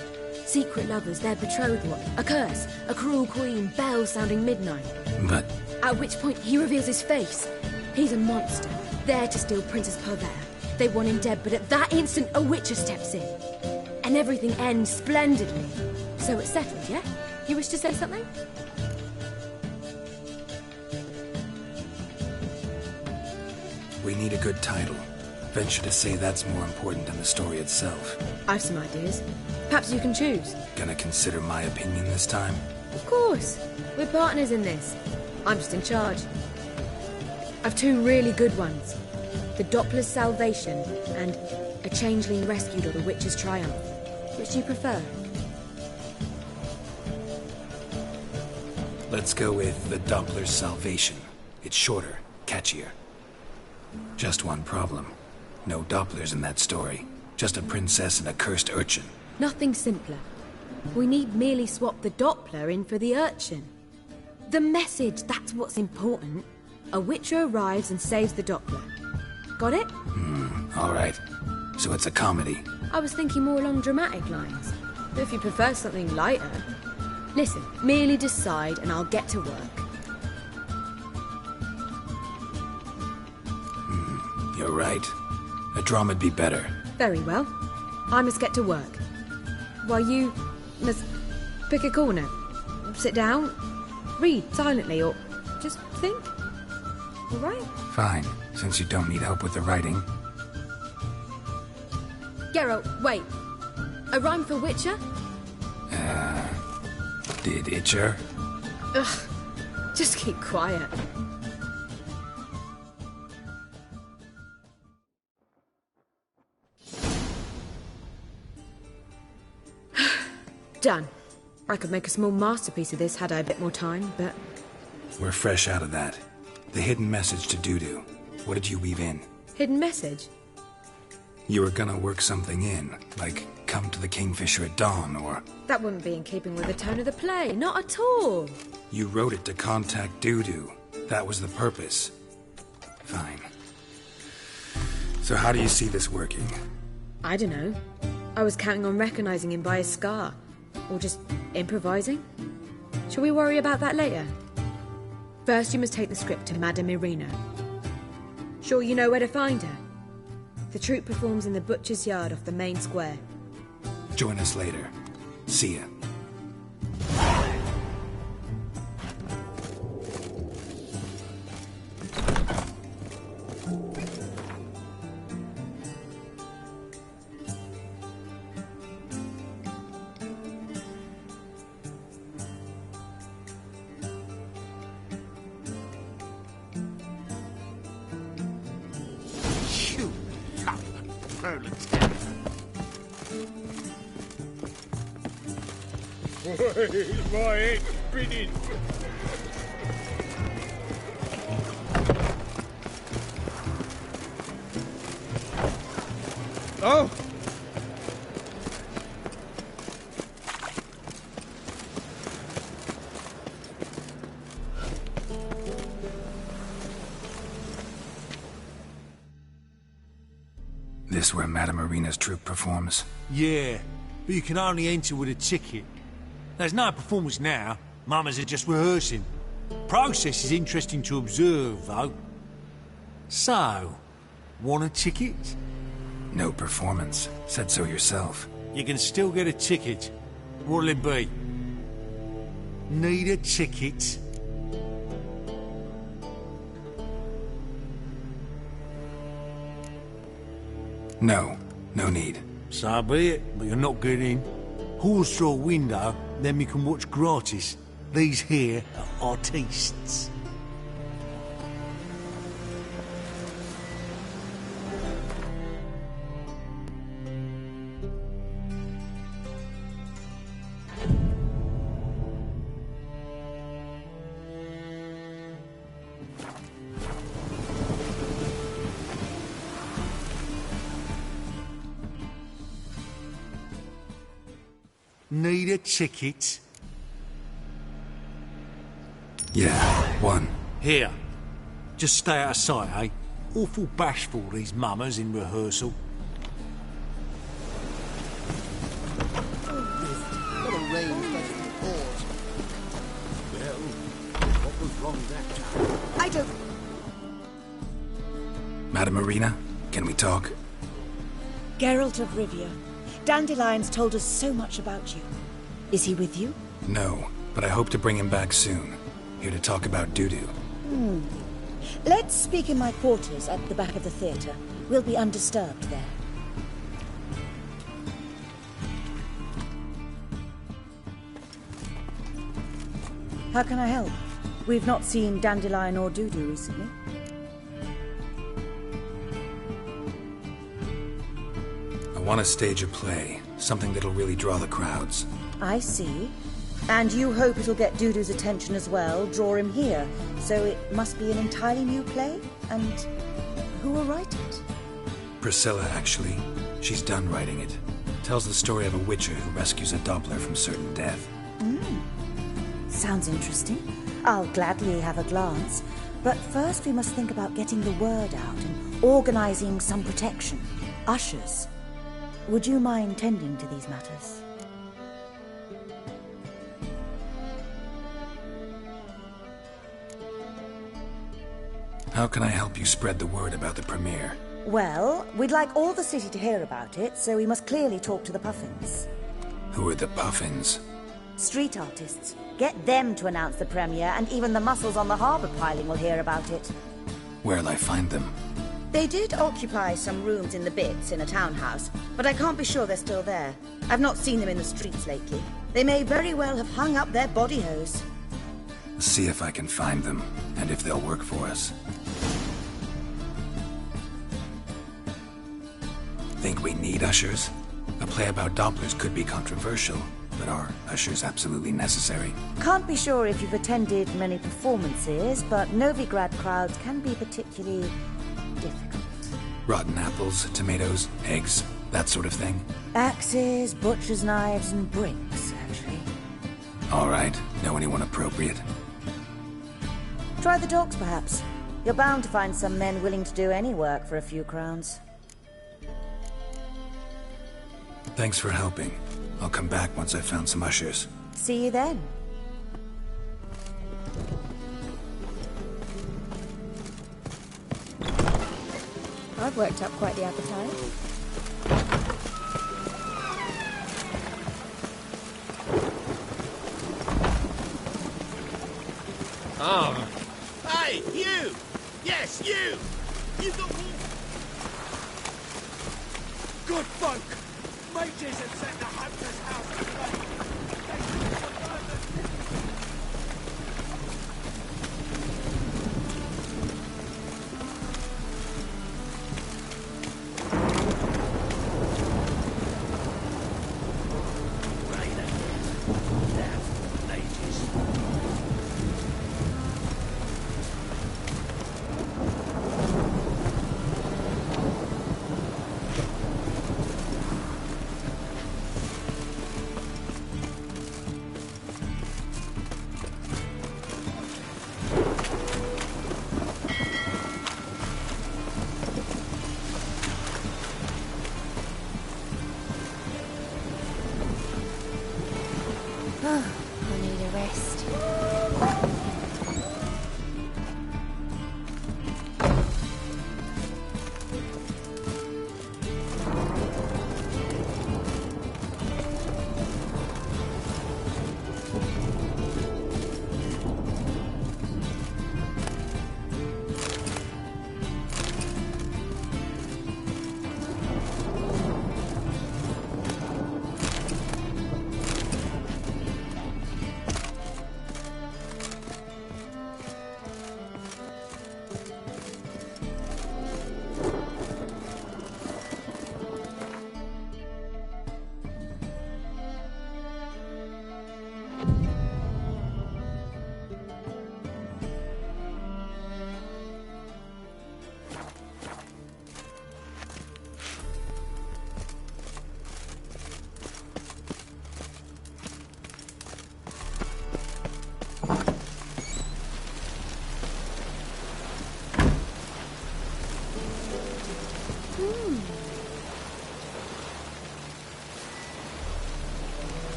Secret lovers, their betrothal, a curse, a cruel queen, bells sounding midnight. But... At which point he reveals his face. He's a monster, there to steal Princess Pavetta. They want him dead, but at that instant a witcher steps in. And everything ends splendidly. So it's settled, yeah? You wish to say something? we need a good title. Venture to say that's more important than the story itself. I've some ideas. Perhaps you can choose. Gonna consider my opinion this time? Of course. We're partners in this. I'm just in charge. I've two really good ones. The Doppler's Salvation and A Changeling Rescued or The Witch's Triumph. Which do you prefer? Let's go with The Doppler's Salvation. It's shorter, catchier. Just one problem. No Dopplers in that story. Just a princess and a cursed urchin. Nothing simpler. We need merely swap the Doppler in for the urchin. The message, that's what's important. A witcher arrives and saves the Doppler. Got it? All right. So it's a comedy. I was thinking more along dramatic lines. But if you prefer something lighter... Listen, merely decide and I'll get to work. You're right. A drama'd be better. Very well. I must get to work. While you must pick a corner. Sit down, read silently, or just think. All right? Fine, since you don't need help with the writing. Geralt, wait. A rhyme for Witcher? Did Itcher? Ugh, just keep quiet. Done. I could make a small masterpiece of this had I a bit more time, but... We're fresh out of that. The hidden message to Dudu. What did you weave in? Hidden message? You were gonna work something in, like come to the Kingfisher at dawn, or... That wouldn't be in keeping with the tone of the play, not at all. You wrote it to contact Dudu. That was the purpose. Fine. So how do you see this working? I don't know. I was counting on recognizing him by his scar. Or just improvising? Shall we worry about that later? First, you must take the script to Madame Irina. Sure you know where to find her? The troupe performs in the butcher's yard off the main square. Join us later. See ya. My head's spinning. Oh! This where Madame Irina's troupe performs? Yeah, but you can only enter with a ticket. There's no performance now. Mamas are just rehearsing. Process is interesting to observe, though. So, want a ticket? No performance. Said so yourself. You can still get a ticket. What'll it be? Need a ticket? No, no need. So be it, but you're not getting in. Horse through a window, then we can watch gratis. These here are artistes. Need a ticket? Yeah, one. Here. Just stay out of sight, eh? Awful bashful, these mummers in rehearsal. What a range vegetable pause. Well, what was wrong that time? I don't... Madame Marina, can we talk? Geralt of Rivia. Dandelion's told us so much about you. Is he with you? No, but I hope to bring him back soon. Here to talk about Dudu. Let's speak in my quarters at the back of the theatre. We'll be undisturbed there. How can I help? We've not seen Dandelion or Dudu recently. I want to stage a play, something that'll really draw the crowds. I see. And you hope it'll get Dudu's attention as well, draw him here. So it must be an entirely new play? And who will write it? Priscilla, actually. She's done writing it. Tells the story of a witcher who rescues a Doppler from certain death. Sounds interesting. I'll gladly have a glance. But first we must think about getting the word out and organizing some protection. Ushers. Would you mind tending to these matters? How can I help you spread the word about the premiere? Well, we'd like all the city to hear about it, so we must clearly talk to the Puffins. Who are the Puffins? Street artists. Get them to announce the premiere, and even the muscles on the harbour piling will hear about it. Where'll I find them? They did occupy some rooms in the Bits in a townhouse, but I can't be sure they're still there. I've not seen them in the streets lately. They may very well have hung up their body hose. See if I can find them, and if they'll work for us. Think we need ushers? A play about Dopplers could be controversial, but are ushers absolutely necessary? Can't be sure if you've attended many performances, but Novigrad crowds can be particularly difficult. Rotten apples, tomatoes, eggs, that sort of thing? Axes, butcher's knives, and bricks, actually. All right. Know anyone appropriate? Try the dogs, perhaps. You're bound to find some men willing to do any work for a few crowns. Thanks for helping. I'll come back once I've found some ushers. See you then. I've worked up quite the appetite. Oh. Hey, you! Yes, you! You got one! Good folk! Mages have set the hunter's house aflame!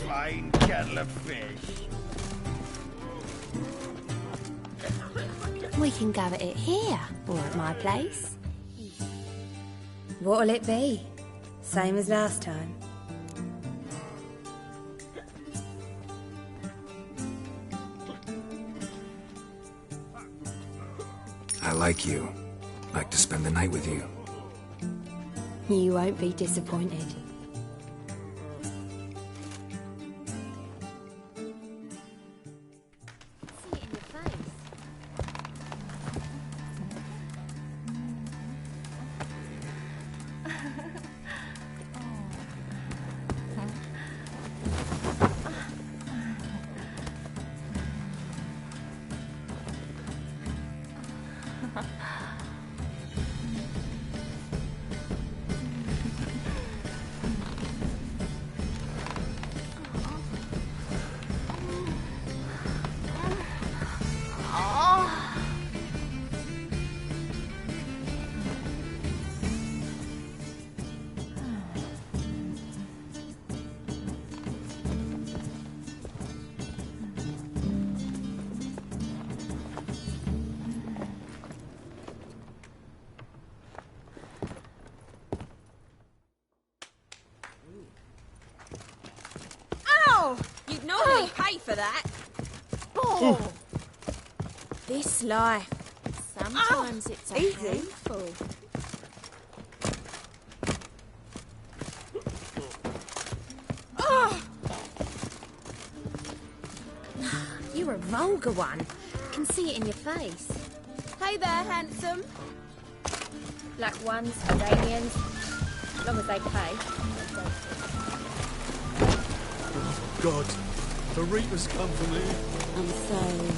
Fine kettle of fish. We can go at it here, or at my place. What'll it be? Same as last time? I like you. Like to spend the night with you. You won't be disappointed. You'd normally pay for that. Oh. This life. Sometimes it's a handful. Oh. You're a vulgar one. Can see it in your face. Hey there, handsome. Black ones, Iranians, as long as they pay. God, the Reapers come for me. I'm sorry.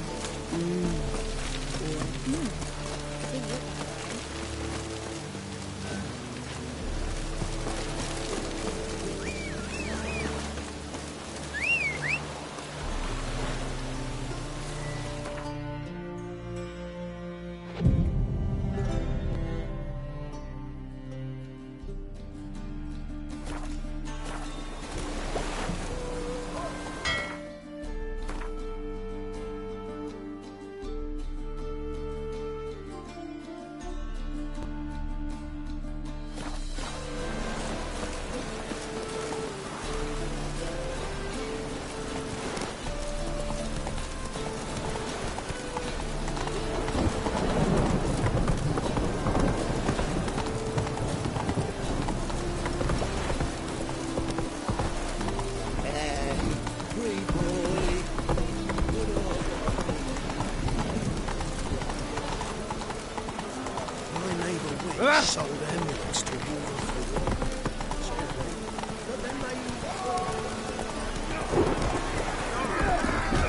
Sold ambulance to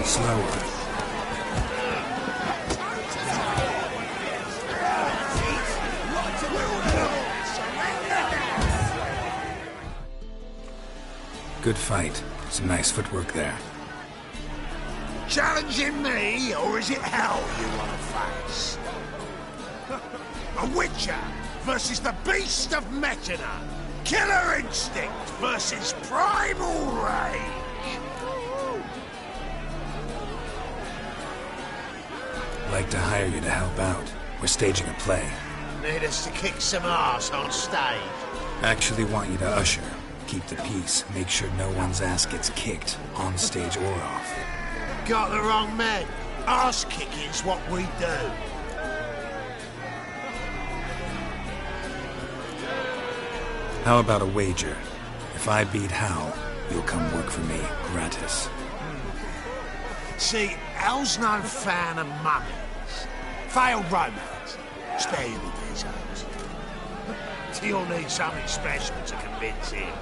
Slower. Good fight. Some nice footwork there. Challenging me, or is it hell you want to face? A Witcher versus the Beast of Metina. Killer instinct versus primal rage. Like to hire you to help out. We're staging a play. Need us to kick some ass on stage. Actually want you to usher. Keep the peace. Make sure no one's ass gets kicked, on stage or off. Got the wrong man. Ass kicking's what we do. How about a wager? If I beat Hal, you'll come work for me, gratis. See, Al's no fan of mummies. Failed romance. Spare you the details. You'll need something special to convince him.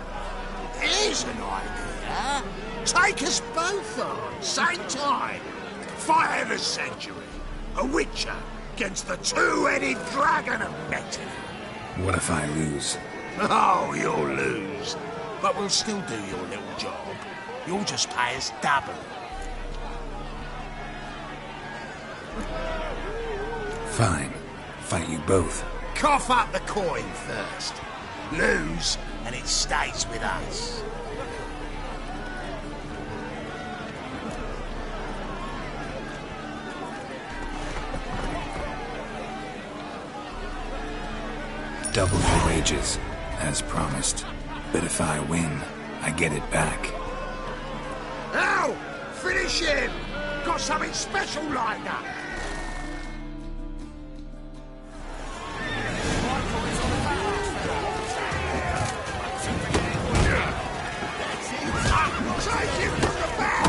Here's an idea. Take us both on, same time. Fight of the century. A witcher against the two-headed dragon of Metin. What if I lose? Oh, you'll lose. But we'll still do your little job. You'll just pay us double. Fine. Fight you both. Cough up the coin first. Lose, and it stays with us. Double your wages, as promised. But if I win, I get it back. Now, finish him! Got something special lined up. Take him from the back!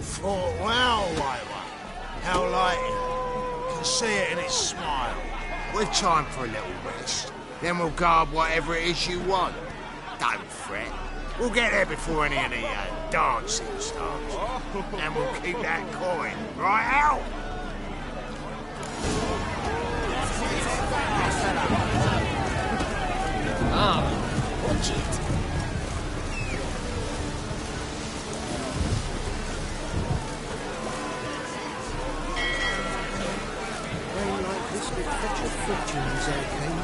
Fought well, White One. How like it. Can see it in its smile. We've time for a little rest. Then we'll guard whatever it is you want. Don't fret. We'll get there before any of the dancing starts. And we'll keep that coin right out. Watch it. Very like this would fetch a fortune, Zay Kane.